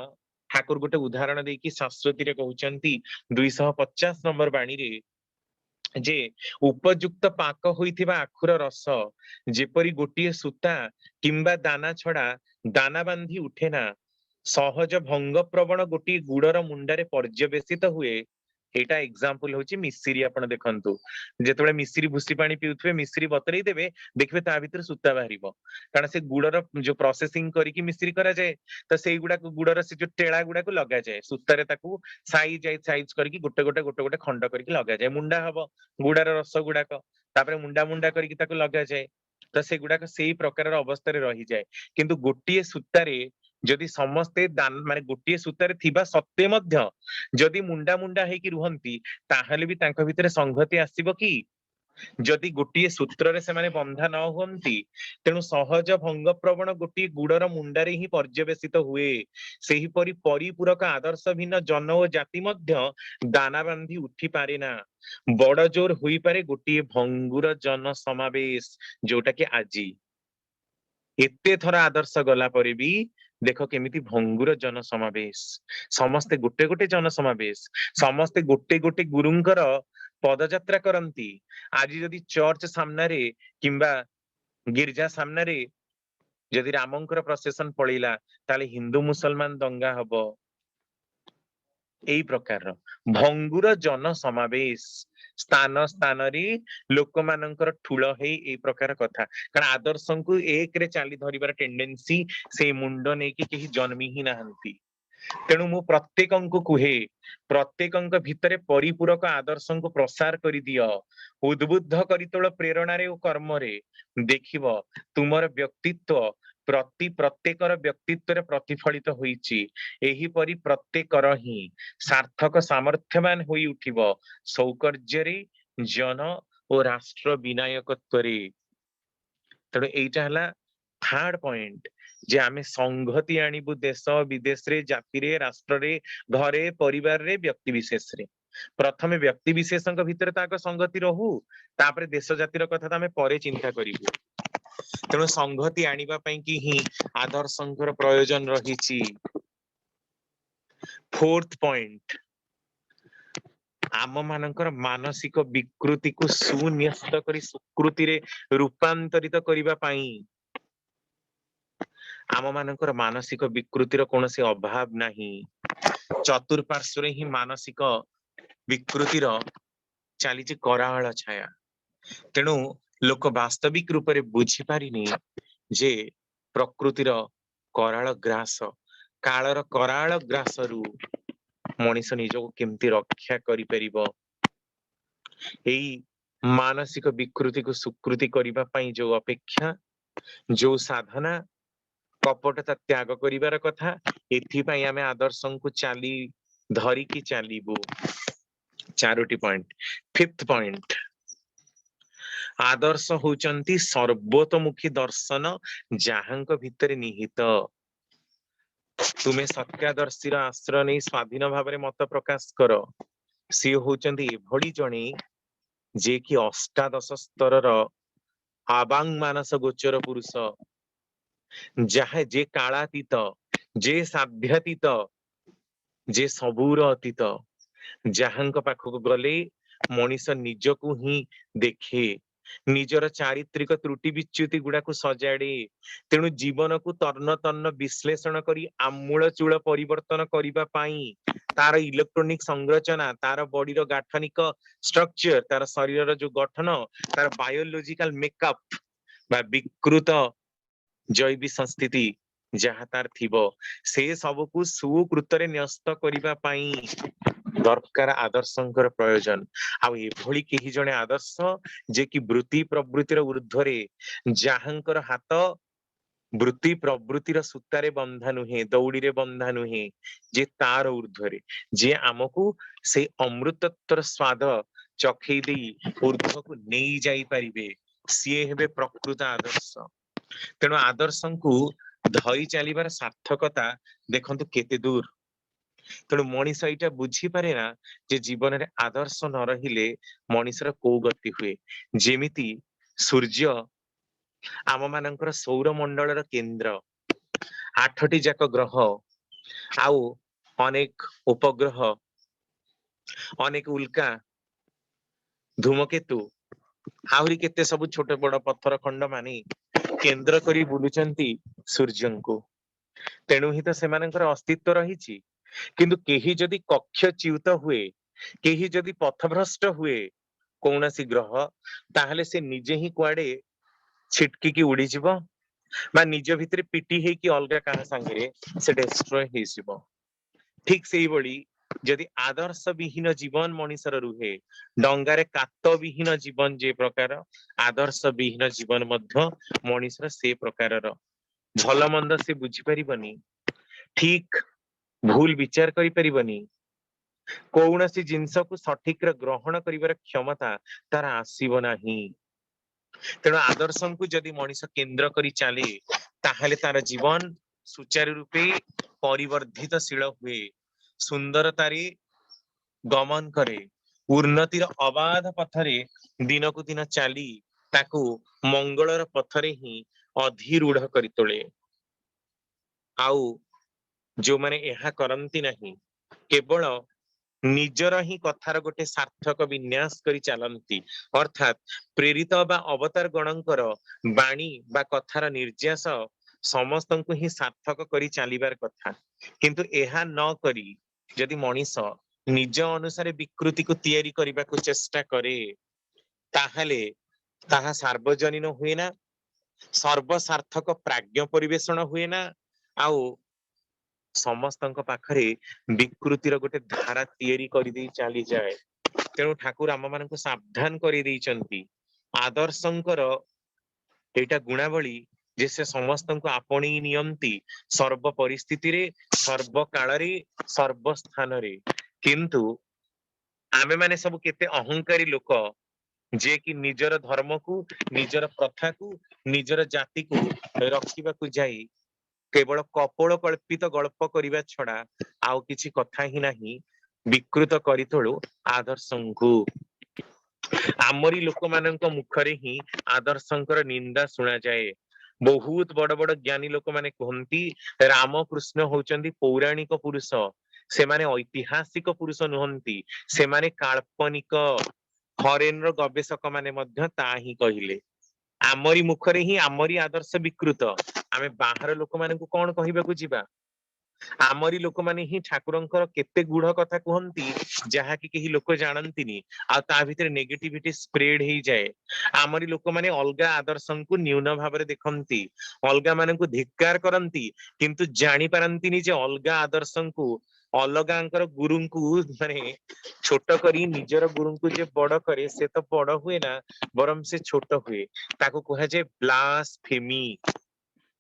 ठाकुर गोटे उदाहरण देकी संस्कृति रे कहउचंती 250 नंबर बाणी रे जे उपयुक्त पाक होइथिबा आखुर रस जेपरी गोटिए सूता किंबा दाना छड़ा दाना बांधी उठे ना सहज भंग प्रवण गोटिए गुड़र मुंडारे पर्यवेसित हुए एटा एग्जांपल होची मिश्री आपण देखंतु जेतबे मिश्री भूसी पानी पिउथबे मिश्री बतरई देबे देखबे ता भीतर सूता बाहरिबो कारण से गुड़र जो प्रोसेसिंग करी की मिश्री करा जाए तो सेई गुडा को गुड़र से जो टेळा गुडा को लगा जाए सूतारे ताकू साइज करके गोटे गोटे गोटे गोटे खंड करके लगा जाए मुंडा हबो गुडार रस गुडाक तापरे मुंडा मुंडा करके ताकू लगा जाए तो से गुडाक सेई प्रकार अवस्था रे रही जाए किंतु गोटिए सूतारे जदि समस्ते दान माने गोटिए सूतारे थिबा सत्ते मध्य जदि मुंडा मुंडा हेकी रुहंती ताहले भी तांको भितरे संगति आसीबो कि जदि गोटिए सूत्र रे से माने बंधा न हुंती तेणु सहज भंग प्रवण गोटिए गुड़र मुंडारे ही पर्यवेसित हुए सेही परि परिपूरक आदर्श भिन्न जन ओ जाति मध्य दाना बांधी उठी पारे ना बड़ जोर हुई पारे गोटिए भंगुर जन समावेश जोटा कि आजी एते थर आदर्श गला परे भी देख केमिति भंगुर जन समावेश समस्ते गोटे गोटे जन समावेश समस्ते गोटे गोटे गुरुंकर पदयात्रा करंती आज जदि चर्च सामने किंबा गिरजा सामने जदि रामंकर प्रोसेशन पड़ेला ताले हिंदू मुसलमान दंगा हबो एई प्रकार भंगुर जन समावेश स्थान स्थान रे लोक मानकर ठुल हे एई प्रकार कथा कारण आदर्श को एक रे चाली धरिबार टेंडेंसी से मुंड नै कि केही जन्मी ही नाहंती तेणु मु प्रत्येकंको कुहे प्रत्येकंक भितरे परिपूरक आदर्श को प्रसार करि दियो उद्बुद्ध करितोळ प्रेरणा रे ओ कर्म रे देखिबो तुमर व्यक्तित्व प्रति प्रत्येकर व्यक्तित्व रे प्रतिफलित होईची एही परि प्रत्येकर ही सार्थक सामर्थ्यवान होई उठिबो सौकर्य रे जन ओ राष्ट्र विनायकत्व रे तेणु एइटा हला थर्ड पॉइंट जे आमे संगति आनिबु देश विदेश रे जाति रे राष्ट्र रे घरे परिवार रे व्यक्ति विशेष रे प्रथमे व्यक्ति विशेषक भितर ताक संगति रहू तापरे देश जातिर कथा त आमे परे चिंता करिबु तेणु संगति आनिबा पई कि ही आदर्शंकर प्रयोजन रहिछि फोर्थ पॉइंट आम मानकर मानसिक विकृति को सुन्यस्त करी सुकृति रे रूपांतरित करिबा पई आम मानकर मानसिक विकृतिर कोनोसी अभाव नाही चतुर्पार्श्व रे ही मानसिक विकृतिर चलीछि कराळ छाया तेणु लोक वास्तविक रूप रे बुझी पारिनी जे प्रकृतिर कराळ ग्रास कालर कराळ ग्रास रु मनीष निजको केमती रक्षा करि परिबो एई मानसिक विकृति को सुकृति करिबा पई जो अपेक्षा जो साधना कपटता त्याग करिवार कथा एथि पई आमे आदर्शं को चाली धरी की चालीबो चारोटी पॉइंट फिफ्थ पॉइंट आदर्श होचंती सर्वतोमुखी दर्शन जाहांक भितरे निहित तुमे सत्यादर्शीर आश्रय नहीं स्वाधीन भाव में मत प्रकाश कर सी होचंती एभली जणे जे कि अष्टादश स्तर आबांग मानस गोचर पुरुष जहा जे कालातीत जे साध्यातीत जे सबूर अतीत जहांक पाखक गले मनीष निजकु ही देखे निजर चारित्रिक त्रुटि विच्युति गुड़ा को सजाड़े तेणु जीवन को तर्ण तर्ण विश्लेषण करी आमूल चूल परिवर्तन करिबा पाई तार इलेक्ट्रोनिक संरचना तार बॉडी रो गाठनिक स्ट्रक्चर तार शरीर जो गठन तार बायोलॉजिकल मेकअप बा विकृत जैविक संस्थिति जहा तार थिबो से सब को सुकृत रे न्यस्त करिबा पाई दरकार आदर्शंकर प्रयोजन आउ एभली केही जणे आदर्श जे कि वृत्ति प्रवृत्तिर ऊर्ध्वरे जाहांकर हाथ वृत्ति प्रवृत्तिर सूतारे बंधा नुहे दौड़ी रे बंधा नुहे जे तार ऊर्ध्वरे जे आमको से अमृतत्वर स्वाद चखई देई ऊर्ध्व को नहीं जाई परिबे सिए हेबे प्रकृत आदर्श तेणु आदर्शं को धई चलीबार सार्थकता देखंतु केते दूर तेणु मनीष एटा बुझी पारे ना जे जीवन रे आदर्श न रहिले मनीषर को गति हुए जेमिति सूर्य आम मानकर सौर मंडलर केंद्र 8टी जाक ग्रह आउ अनेक उपग्रह अनेक उल्का धूमकेतु आहुरी केते सब छोटे बड़ पत्थर खंड मानी केंद्र करी बुलुचंती सूर्यंको तेणु ही तो सेमानकर अस्तित्व रहिछि किंतु केही जदि कक्ष च्युत हुए केही जदि पथभ्रष्ट हुए कौनसी ग्रह ताहले से निजे ही कुआडे छिटकी की उड़ी जीव बा निज भितरे पिटी हेकी अलगा कहा संगे से डिस्ट्रॉय हे जीव। ठीक सेही भली जदि आदर्श विहीन जीवन मनीषर रुहे डंगारे कात विहीन जीवन जे प्रकार आदर्श विहीन जीवन मध्य मनीषर से प्रकारर भल मंद से बुझी परिबनी ठीक भूल विचार करि परिबनी कौनसी जिनस को सठिक रे ग्रहण करिवार क्षमता तार आसीब नाही। तेणु आदर्श को जदि मनीष केंद्र करी चले ताहले तार जीवन सुचारू रूपे परिवर्धितशील हुए सुंदरतारे गमन करे उन्नतिर अबाध पथरे दिन को दिन चली ताकू मंगलर पथरे ही अधिरूढ़ करी तोले। आउ जो माने एहा करंती नहीं केवल निजर ही कथार गोटे सार्थक विन्यास करी चलती अर्थात प्रेरित बा अवतार गणंकर बाणी बा कथार निर्यास समस्त को ही सार्थक करी चलिबार कथा किंतु एहा न करी जदि मनीष निज अनुसार विकृति को तैयारी करने को चेष्टा करे ताहले ताहा सार्वजनीन हुए ना सर्वसार्थक प्राज्ञ परिवेषण हुए ना आउ समस्त पाखरे विकृतिर गोटे धारा तैयारी कर दे चली जाए। तेणु ठाकुर आम मान सावधान कर आदर्शंकर एटा गुणावली जे से समस्त को आपणी नियंती सर्व परिस्थिति रे सर्व काल रे सर्व स्थान रे किंतु आमे माने सब केते अहंकारी लोक जे कि निजर धर्म को निजर प्रथा को निजर जाति को रखिबा को जाई केवल कपोल कल्पित गल्प करने छड़ा आउ किछि कथा ही नहीं विकृत करी तोलु आदर्शंकु आमरी लोक मानक मुखरे ही आदर्शंकर निंदा सुना जाए। बहुत बड़ बड़ ज्ञानी लोक माने कहती रामकृष्ण होचंदी पौराणिक पुरुष से माने ऐतिहासिक पुरुष नुहंती से माने काल्पनिक हरेन्द्र गवेषक माने मध्य ता ही कहिले आमरी मुखरे ही आमरी आदर्श विकृत आमे बाहर लोक माने को कौन कहबा जीवा आमरी लोक माने ही ठाकुरंकर केते गुढ़ कथा कहती जहा कि केही लोक जानंतिनी आ ता भितर नेगेटिविटी स्प्रेड ही जाए आमरी लोक माने अलगा आदर्शं को न्यून भाबरे देखंती अलगा माने को धिक्कार करंती किंतु जानि पारंतिनी जे अलगा आदर्शं को अलगांकर गुरु को माने छोट करी निजर गुरु को जे बड़ करे से तो बड़ हुए ना बरम से छोट हुए ताको कहा जाए ब्लास्फेमी।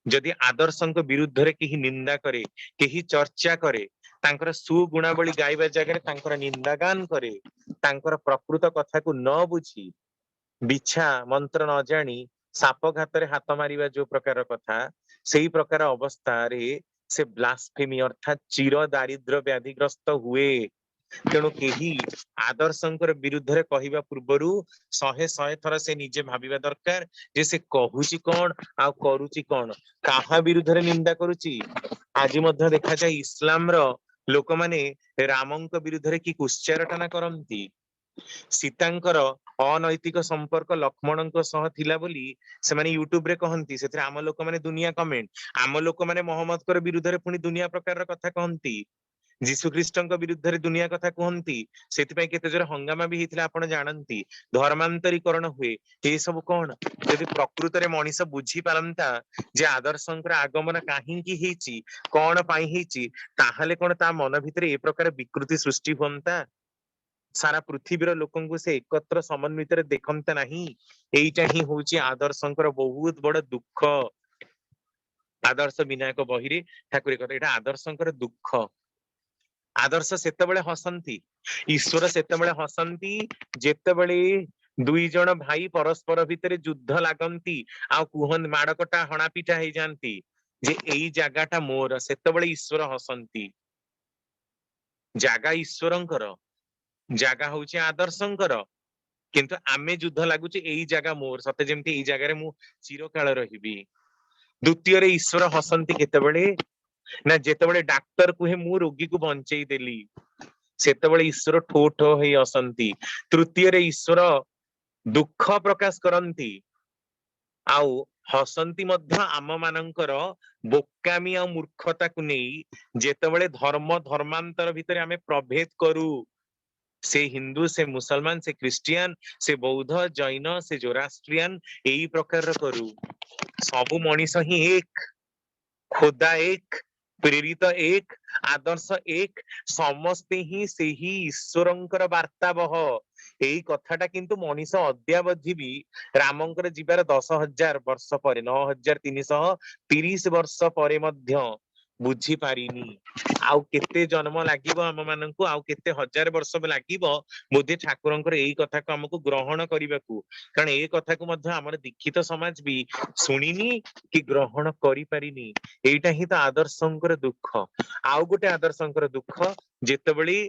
जदि आदर्शंक विरुद्ध रे केही निंदा करे केही चर्चा करे तांकर सुगुणावली गाइबा जगह तांकर निंदागान करे तांकर प्रकृत कथा को न बुझी बिछा मंत्र न जानी साप घातरे हाथ मारिबा जो प्रकार कथा सेही प्रकार अवस्था रे से ब्लास्फेमी अर्थात चिर दारिद्र व्याधिग्रस्त हुए। तेणु केही आदर्शंकर विरुद्ध रे कहिबा पूर्वरु शहे शहे थर से निजे भाबिबा दरकार जे से कहूची कौन आ करूची कौन काहा विरुद्ध रे निंदा करूची। आज मध्य देखा जाए इस्लाम रो लोक माने रामंक विरुद्ध रे की कुश्चारटना करंती सीतांकर अनैतिक संपर्क लक्ष्मणंक सह थिला बोली से माने यूट्यूब रे कहंती सेथरे आम लोक माने दुनिया कमेंट आम लोक माने मोहम्मद कर विरुद्ध रे पुनी दुनिया प्रकार कथा कहंती जीशु ख्रीष्टंक विरुद्ध रे दुनिया कथा कहंती सेति केते जोर हंगामा भी हेतिला आपण जानंती धर्मांतरीकरण हुए ए सब कोन यदि प्रकृत रे मनीष बुझी पारंता जे आदर्शंकर आगमन काहे की हेची कोन पाई हेची ताहाले कोन ता मन भितरे ए प्रकार विकृति सृष्टि होंता सारा पृथ्वीर लोकन को से एकत्र समन्वित रे देखंता नहीं। एइटा ही होची आदर्शंकर बहुत बड़ दुख आदर्श विनायक बहिरे ठाकुर कथा एटा आदर्शंकर दुख आदर्श सेतेबेले हसंती ईश्वर सेतेबेले हसंती जेतेबेले दुई जण भाई परस्पर भितरे युद्ध लागंती आ कुहन माड़कटा हणापिटा हे जानती जे एई जागाटा मोर सेतेबेले ईश्वर हसंती जागा ईश्वरंकर जागा होची आदर्शंकर किंतु आमे युद्ध लागुचे एई जागा मोर सते जेमती एई जागा रे मु चिरकाल रहिबी। द्वितीय रे ईश्वर हसंती केतेबेले ना जेतेबेले डाक्टर कुहे मु रोगी को बंचेई देली सेतेबेले ईश्वर ठो ठो हेई हसंती। तृतीय रे ईश्वर दुख प्रकाश करंती आउ हसंती मध्य आम मानकर बोकामी आ मूर्खता को नहीं जेतेबेले धर्म धर्मांतर भितरे आमे प्रभेद करू से हिंदू से मुसलमान से क्रिश्चियन से बौद्ध जैन से जोरास्ट्रियन यही प्रकार करू सबु मनीष ही एक खोदा एक प्रेरित एक आदर्श एक समस्ते ही से ही ईश्वरंकर वार्ता बह यही कथाटा किंतु मनीष अद्यावधि भी रामंकर जीवार 10,000 वर्ष पर 9,330 वर्ष पर मध्य बुझी पारिनी आउ केते जन्म लागिबो हम माननकु आउ केते हजार वर्ष लागिबो बोधे ठाकुरंकर एही कथा को हमकु ग्रहण करिबाकू कारण ए कथा को मध्य हमर दीक्षित समाज भी सुनिनी कि ग्रहण करि पारिनी एटा ही तो आदर्शंकर दुख आउ गोटे आदर्शंकर दुख जेतेबेली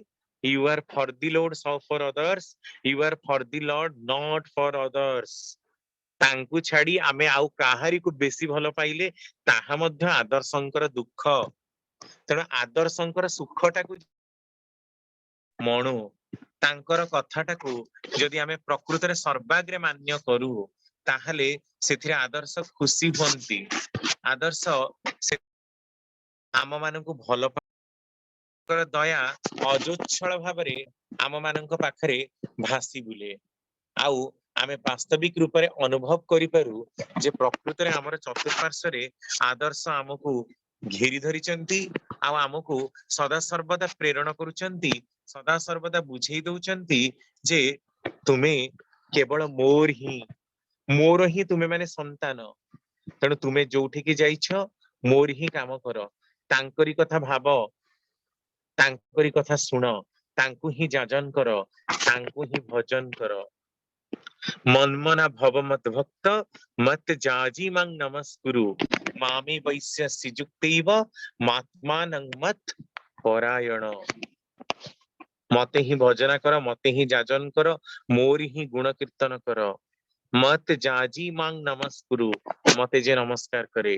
you are for the lord so for others you are for the lord not for others तांकु छाड़ी आमे आउ काहारी को बेसी भलो पाइले ताहा मध्य आदर्शंकर दुख तेणु आदर्शंकर सुखटा को मणु तांकर कथाटाकू जदि आमे प्रकृत रे सर्वाग्रे मान्य करू ताहले सेथिरे आदर्श खुशी हुंती आदर्श से आम मानकू भलो कर दया अजोच्छल भाबरे आम मानक पाखरे भासी बुले आउ आमे वास्तविक रूप रे अनुभव करि पारू जे प्रकृत रे हमर चतुर्पार्श्व रे आदर्श हमकू घेरी धरिचंती आउ हमकू सदा सर्वदा प्रेरणा करूचंती सदा सर्वदा बुझेई दउचंती जे तुमे केवल मोर ही तुमे माने संतान तेणु तुमे जोठी की जाइछ मोर ही काम कर तांकरी कथा भाव तांकरी कथा सुन तांकू ही जाजन कर तांकू ही भजन कर मनमना भव मत भक्त मत जाजी मंग नमस्कुरु मामे वैश्य सिजुक्तैव मात्मानं मत परायण मते ही भजना कर मते ही जाजन कर मोर ही गुण कीर्तन कर मत जाजी मांग नमस्कुरु मते जे नमस्कार करे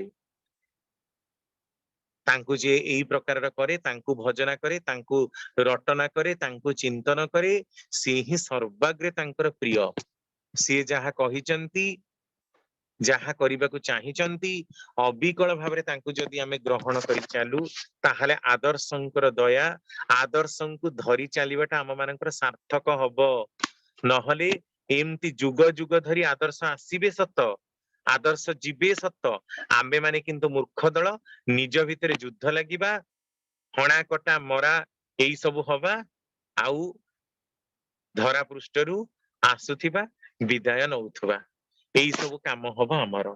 तांकु जे एई प्रकार करे तांकु भजना करे तांकु रटना करे तांकु चिंतन करे से ही सर्वाग्रे तांकर प्रिय सी जहा कहिचंती जहा करिबाकू चाहिचंती अविकल भाबरे तांकु जदि आमे ग्रहण करि चालू ताहाले आदर्शंकर दया आदर्शंकु धरि चालिबाटा आम मानकर सार्थक हबो नहले एमती जुग जुग धरि आदर्श आसीबे सत आदर्श जीवे सत आम्बे माने किंतु मूर्ख दल निज भितरे युद्ध लागिबा हणा कटा मरा एई सब हवा आउ धरा पृष्ठरू आसुथिबा विदाय नउथबा एई सब काम हबा हमर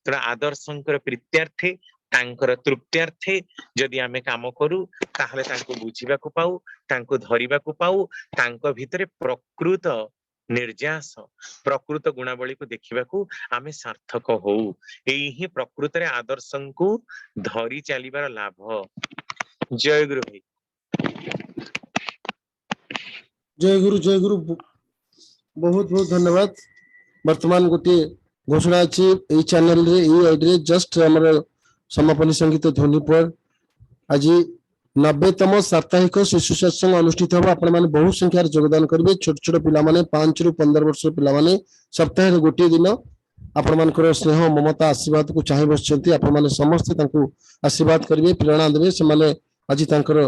तेणु आदर्शंकर प्रीत्यार्थे तांकर तृप्त्यार्थे जदि आमे काम करू ताहले तांको बुझिबाकू पाऊ तांको धरिबाकू पाऊ तांको भितरे प्रकृत निर्जास प्रकृत गुणावली को देखिबाकू आमे सार्थक होऊ एई ही प्रकृत रे आदर्शंकु धरि चालिबार लाभ जय गुरु भाई जय गुरु बहुत बहुत धन्यवाद वर्तमान गोटे घोषणा अच्छी यही चैनल रे यही आईडी रे जस्ट हमर समापन संगीत ध्वनि पर आज 90तम साप्ताहिक शिशु सत्संग अनुष्ठित होगा आपण माने बहुत संख्या योगदान करेंगे छोट छोट पिला माने 5 रु 15 वर्ष पिला माने सप्ताह रे गोटे दिन आपण मानकर स्नेह ममता आशीर्वाद को चाहि बसचंती आपण माने समस्त तांको आशीर्वाद करिवे प्रेरणा देबे से माने आज तांकर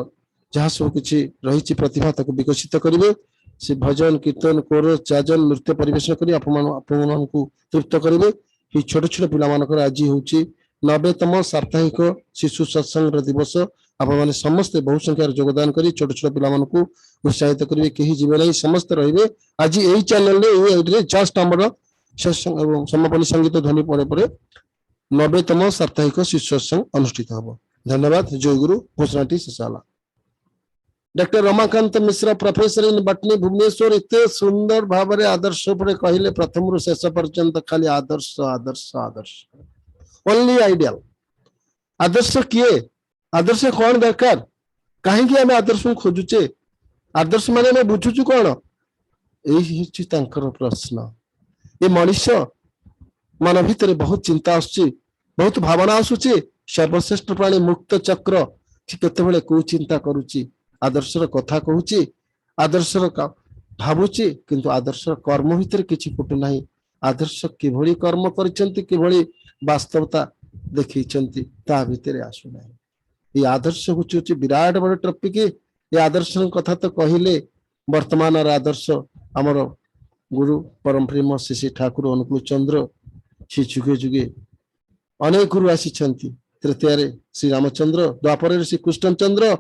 जहाँ सब किछि रहिछि प्रतिभा ताको विकसित करिवे से भजन कीर्तन कोर चाजन नृत्य परिवेशन करी आपण को तृप्त करिवे ही छोट छोट पिला मानकर आज होछि 90तम साप्ताहिक शिशु सत्संग दिवस आपण माने समस्त बहु संख्या योगदान करी छोट छोट पिला मान को उत्साहित करिवे केही जीवे नै समस्त रहिवे आज एही चैनल रे एही आईडी रे जस्ट हमर सत्संग एवं समापन संगीत ध्वनि परे परे 90तम साप्ताहिक शिशु सत्संग अनुष्ठित हबो धन्यवाद जय गुरु घोषणाटी शेषाला doctor Ramakant Mishra professor in botany Bhubaneswar इतने सुंदर भाव रे आदर्श पर कहले प्रथम रु शेष पर्यंत खाली आदर्श आदर्श आदर्श ओनली आइडियल आदर्श किए आदर्श कौन दरकार कहीं आम आदर्श खोजुचे आदर्श माने मैं बुझुचु कौन यही तांकर प्रश्न ये मनुष्य मन भितर बहुत चिंता आसुची बहुत भावना आसुची सर्वश्रेष्ठ प्राणी मुक्त चक्र केते को चिंता करुची आदर्शर कथा कहूची आदर्शर भावुची किंतु आदर्शर कर्म भितर किछि फुटु नाही आदर्श किभଳି कर्म करिसंती किभଳି वास्तवता देखिसंती ता भितर आसु नाही ये आदर्श होची विराट बड़ टॉपिक ये आदर्श कथा तो कहिले वर्तमान आदर्श आमर गुरु परम प्रेम श्री श्री ठाकुर अनुकूल चंद्र श्री जुगे जुगे अनेक गुरु आसी तृतीय श्री रामचंद्र द्वापर श्री कृष्णचंद्र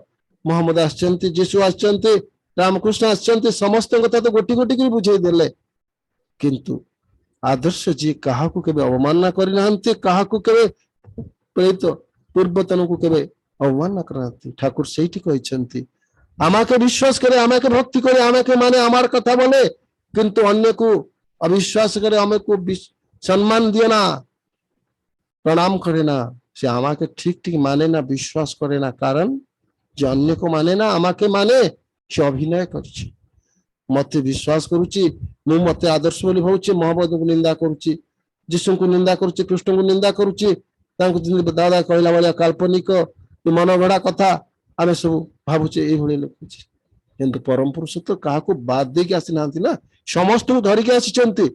मोहम्मद आसचंती जीशु आसचंती रामकृष्ण आसचंती समस्त कथा तो गोटी गोटी कर बुझे देले किंतु आदर्श जी कहा केबे अवमानना करिनाहंती कहा केबे प्रेरित पूर्वतन को केबे अवमानना करनाहंती ठाकुर सेठी कहिसंती आमाके विश्वास करे आमाके भक्ति करे आमाके माने आमार कथा बोले किंतु अन्य को अविश्वास करे आमे को सम्मान दिए ना प्रणाम करे ना से आमाके ठीक ठीक माने ना विश्वास करे ना कारण जे अन्य को माने ना आमाके माने से अभिनय करछि मते विश्वास करूची मु मते आदर्श बोली भावुची मोहम्मद को निंदा करूची जीशु को निंदा करूची कृष्ण को निंदा करूची तांको दादा कहला वाला काल्पनिक मनगढ़ा कथा आमे सब भावुचे ए भली लोक किंतु परम पुरुष तो काहाको बाद दे के आसी नांती ना समस्त को धरि के आसीचंती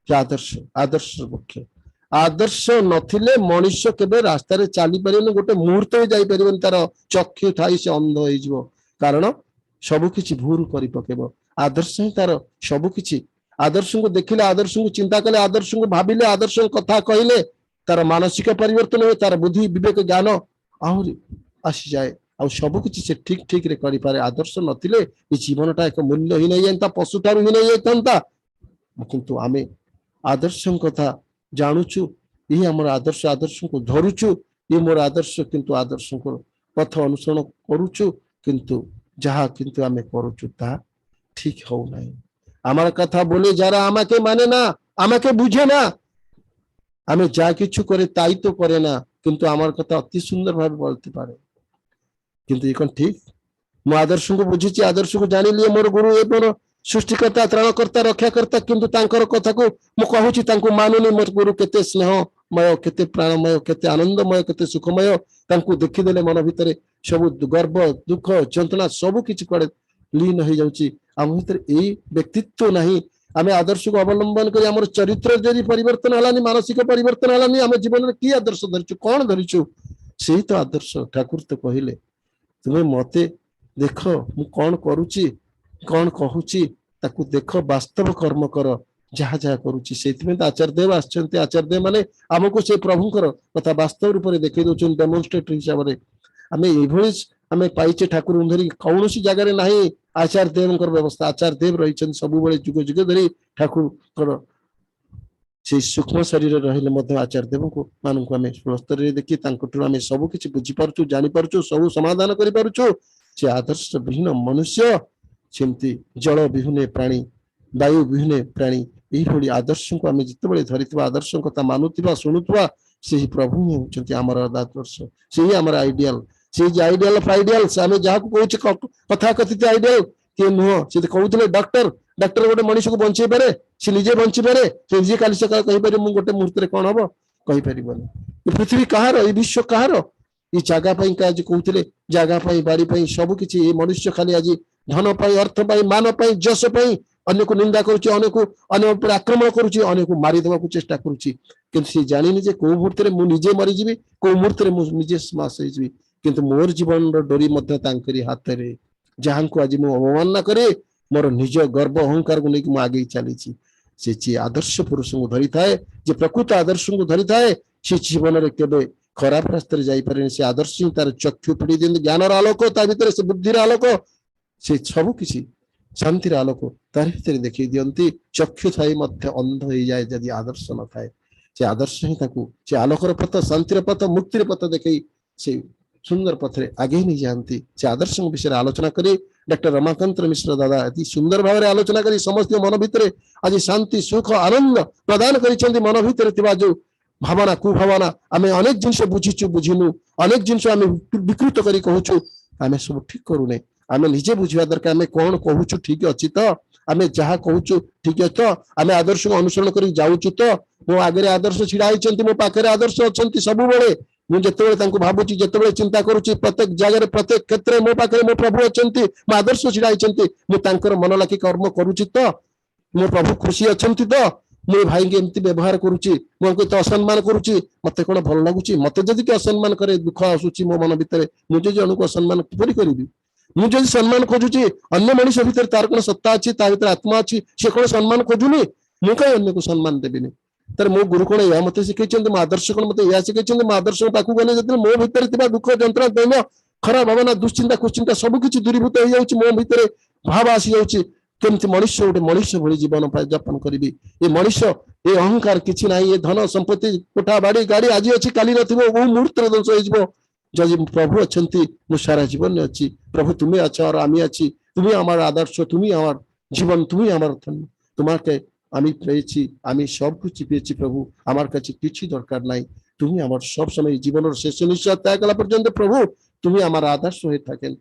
आदर्श आदर्श मुख्य आदर्श नथिले मनुष्य केबे रास्ता रे चली परिबेन गोटे मुहूर्त में जाई परिबेन तार चक्षु थाई से अंध होई जिवो कारण सब किछि भूल करि पकेबो आदर्श ही तार सब किछि आदर्श को देखिले आदर्श को चिंता कले आदर्श को भाबिले आदर्श कथा कहिले तार मानसिक परिवर्तन हो तार बुद्धि विवेक ज्ञान आहुरी आसी जाए आ सब किछि से ठीक ठीक रे करि पारे आदर्श नथिले ए जीवनटा एक मूल्य ही नहीं जानता पशु तारु ही नहीं जानता किंतु आमे आदर्श कथा जानुचु ये हमर आदर्श आदर्श को धरुचु ये मोर आदर्श किंतु आदर्श को पथ अनुसरण करूचु किंतु जहा किंतु आमे करूचु ता ठीक हो नहीं आमार कथा बोले जरा आमाके माने ना आमाके बुझे ना आमे जा किछु करे ताई तो करे ना किंतु आमार कथा अति सुंदर भाव बोलते पारे किंतु ये ठीक मो आदर्श को बुझी आदर्श को जानी लिए मोर गुरु ए मोर सृष्टिकर्ता त्राणकर्ता रक्षाकर्ता किंतु तांकर कथा को मु कहूची तांको मानुनी मोर गुरु केते स्नेहमय केते प्राणमय केते आनंदमय केते सुखमय तांको देखि देले मन भितरे सब गर्व दुख जंतना सब किछि करे लीन हो जाउची आम भितर एई व्यक्तित्व नहीं आमे आदर्श को अवलंबन करी हमर चरित्र जरी परिवर्तन हलानी मानसिक परिवर्तन हलानी आमे जीवन में की आदर्श धरिछु कोन धरिछु सेही तो आदर्श ठाकुर तो कहिले तुमे मते देख मु कोन करूची कौन कहूची ताकू देख वास्तव कर्म कर जहा जहा करूची सेथिमे तो आचार्य देव आछंती आचार्य देव माने हमको से प्रभुकर कथा वास्तव रूप में देखै दोचन डेमोन्स्ट्रेटर हिसाब रे आमे एभଳି आमे पाइचे ठाकुर धरी कौनसी जगह रे नाही आचार्य देवकर व्यवस्था आचार्य देव रहिछन सब बेले जुग जुग धरी ठाकुर कर से सूक्ष्म शरीर रहिले मध्य आचार्य देव को मानन को आमे स्तर रे देखि तांकटु आमे सब किछि बुझी पारछु जानि पारछु सब समाधान करि पारछु से आदर्श विहीन मनुष्य सेमती जल विहुने प्राणी वायु विहुने प्राणी यही आदर्श को आम जिते धरी आदर्श कथा मानुवा शुणुवा से प्रभु ही होती आमर आदर्श से ही आमर आइडियल से आइडियल ऑफ आइडियल्स आम जहाँ कहूँ कथा कथित आइडियल किए नुह से कहते डॉक्टर डॉक्टर गोटे मनीष को बंचे पारे से निजे बंची पारे से निजे काली सकाल कहीपर मुझे गोटे मुहूर्त कौन हम कहीपर पृथ्वी कहार ये विश्व कहार ये जगह कहते जगह बाड़ी सब किसी मनुष्य खाली आज धन पाई अर्थ पाई मान पाई जश पाई अन्य को निंदा करुच्ची अन्य को अन्य पर आक्रमण करुच्ची अन्य को मारिदेवा को चेष्टा करुच्ची किंतु से जानी जे को मुहूर्त मु निजे मरीजी को मुहूर्त मु निजे समास होइजी किंतु मोर जीवन डोरी मध्य तांकरी हाथ रे जहां को आज मु अवमानना करे मोर निज गर्व अहंकार को लेके मु आगे चली से जी आदर्श पुरुष को धरी थाए जे प्रकृत आदर्श को धरी थाए से जीवन रे केबे खराब रास्ता रे जाई पारे से आदर्श ही तार चक्षु पड़ी दिन ज्ञान आलोक ता भीतर से बुद्धि आलोक से सब किसी शांतिर आलोक तार भीतर देखी दियंती चक्षु थाई मध्य अंध हो जाए यदि आदर्श न थाए से आदर्श ही ताकू से आलोकर पथ शांतिर पथ मुक्तिर पथ देखई से सुंदर पथरे आगे नहीं जानती से आदर्श विषय आलोचना करी डॉक्टर रमाकांत मिश्र दादा अति सुंदर भाव आलोचना करी समस्त मन भितर आज शांति सुख आनंद प्रदान करिसेंती मन भितर थिबा जो भावना कुभावना आमे अनेक जिनस बुझीचु बुझिनु अनेक जिनस आमे विकृत करी कहूचु आमे सब ठीक करूने आमे निजे बुझिबा दरकार आमे कोन कहूचु ठीक अछि तो आमे जहा कहूचु ठीक अछि तो आमे आदर्श को अनुसरण करी जाउचु तो मो आगे आदर्श छिड़ा आइचंती मो पाखरे आदर्श अछंती सब बेले मु जतबेले तांको भाबुची जतबेले चिंता करूची प्रत्येक जगह प्रत्येक क्षेत्र मो पाखरे मो प्रभु अछंती मो आदर्श छिड़ा आइचंती मु तांकर मन लाखी कर्म करूची तो मो प्रभु खुशी अछंती तो मो भाई के एमती व्यवहार करूची मो को तो असम्मान करूची मते कोन भल लागुची मते जदी के असम्मान करे दुख आसुची मो मन भितरे मुझे जण को असम्मान किपरि करिवि ମୁଁ ଯଦି ସମ୍ମାନ ଖୋଜୁଛି ଅନ୍ୟ ମଣିଷ ଭିତରେ ତାର କଣ ସତ୍ତା ଅଛି, ତା ଭିତରେ ଆତ୍ମା ଅଛି, ସେ କଣ ସମ୍ମାନ ଖୋଜୁନି, ମୁଁ କାହିଁ ଅନ୍ୟକୁ ସମ୍ମାନ ଦେବିନି। ତାର ମୋ ଗୁରୁ କଣ ଏହା ମତେ ଶିଖେଇଛନ୍ତି, ମୋ ଆଦର୍ଶ କଣ ମତେ ଏହା ଶିଖେଇଛନ୍ତି। ମୋ ଆଦର୍ଶ ପାଖକୁ ଗଲେ ଯେତେବେଳେ ମୋ ଭିତରେ ଥିବା ଦୁଃଖ ଯନ୍ତ୍ରଣା ଦୈନ୍ୟ ଖରାପ ଭାବନା ଦୁଶ୍ଚିନ୍ତା କୁଶ୍ଚିନ୍ତା ସବୁ କିଛି ଦୂରୀଭୂତ ହେଇଯାଉଛି, ମୋ ଭିତରେ ଭାବ ଆସିଯାଉଛି କେମିତି ମଣିଷ ଗୋଟେ ମଣିଷ ଭଳି ଜୀବନ ଯାପନ କରିବି। ଏ ମଣିଷ ଏ ଅହଙ୍କାର କିଛି ନାହିଁ, ଏ ଧନ ସମ୍ପତ୍ତି କୋଠା ବାଡି ଗାଡି ଆଜି ଅଛି କାଲି ନଥିବ, ବହୁ ମୁହୂର୍ତ୍ତରେ ଧ୍ୱଂସ ହେଇଯିବ। ଯଦି ପ୍ରଭୁ ଅଛନ୍ତି ମୁଁ ସାରା ଜୀବନରେ ଅଛି, প্রভু তুমি আছো আর আমি আছি, তুমি আমার আদর্শ, তুমি আমার জীবন, তুমি আমার ধন্য। তোমাকে আমি পেয়েছি, আমি সব কিছু পেয়েছি প্রভু, আমার কাছে কিছু দরকার নাই। তুমি আমার সব সময় জীবনের শেষ নিঃশ্বাস ত্যাগ করা পর্যন্ত প্রভু তুমি আমার আদর্শ হয়ে থাকেন,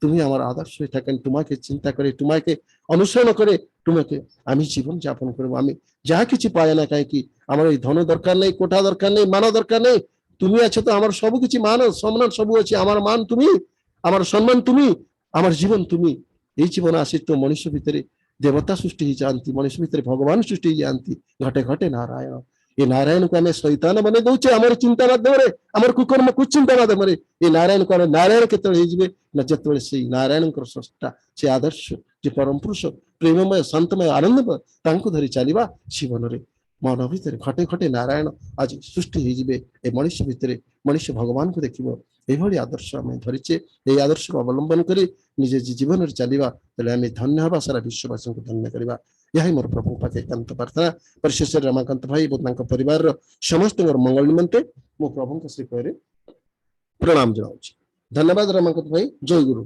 তুমি আমার আদর্শ হয়ে থাকেন। তোমাকে চিন্তা করে, তোমাকে অনুসরণ করে তোমাকে আমি জীবন যাপন করবো। আমি যা কিছু পাই না কাହିଁକି, আমার এই ধন দরকার নেই, কোঠা দরকার নেই, মান দরকার নেই। তুমি আছো তো আমার সব কিছু মান সম্মান সবু আছে। আমার মান তুমি, আমার সম্মান তুমি, আমার জীবন তুমি। এই জীবন আসিত মনুষ্য ভিতরে দেবতা সৃষ্টি হয়ে যাଆନ୍ତି, মনুষ্য ভিতরে ভগবান সৃষ্টি হয়ে যাଆନ୍ତି। ঘটে ঘটে নারায়ণ। ଏ ନାରାୟଣକୁ ଆମେ ଶୈତାନ ବନେଇ ଦଉଛେ ଆମର ଚିନ୍ତା ମାଧ୍ୟମରେ, ଆମର କୁକର୍ମ କୁଚିନ୍ତା ମାଧ୍ୟମରେ। ଏ ନାରାୟଣକୁ ଆମେ ନାରାୟଣ କେତେବେଳେ ହେଇଯିବେ ନା ଯେତେବେଳେ ସେଇ ନାରାୟଣଙ୍କର ସ୍ରଷ୍ଟା, ସେ ଆଦର୍ଶ, ଯେ ପରମ ପୁରୁଷ ପ୍ରେମମୟ ଶାନ୍ତମୟ ଆନନ୍ଦମୟ ତାଙ୍କୁ ଧରି ଚାଲିବା ଜୀବନରେ। ମନ ଭିତରେ ଘଟେ ଘଟେ ନାରାୟଣ ଆଜି ସୃଷ୍ଟି ହେଇଯିବେ। ଏ ମଣିଷ ଭିତରେ ମଣିଷ ଭଗବାନଙ୍କୁ ଦେଖିବ। ଏଇଭଳି ଆଦର୍ଶ ଆମେ ଧରିଛେ, এই ଆଦର୍ଶକୁ ଅବଲମ୍ବନ କରି ନିଜ ଜୀବନରେ ଚାଲିବା, ତାହେଲେ ଆମେ ଧନ୍ୟ ହେବା, ସାରା ବିଶ୍ୱବାସୀଙ୍କୁ ଧନ୍ୟ କରିବା। ଏହା ହିଁ ମୋର ପ୍ରଭୁଙ୍କ ପାଖେ ଏକାନ୍ତ ପ୍ରାର୍ଥନା। ପରିଶେଷ ରମାକାନ୍ତ ଭାଇ ଏବଂ ତାଙ୍କ ପରିବାରର ସମସ୍ତଙ୍କର ମଙ୍ଗଳ ନିମନ୍ତେ ମୁଁ ପ୍ରଭୁଙ୍କ ଶ୍ରୀପୟରେ ପ୍ରଣାମ ଜଣାଉଛି। ଧନ୍ୟବାଦ ରମାକାନ୍ତ ଭାଇ, ଜୟ ଗୁରୁ।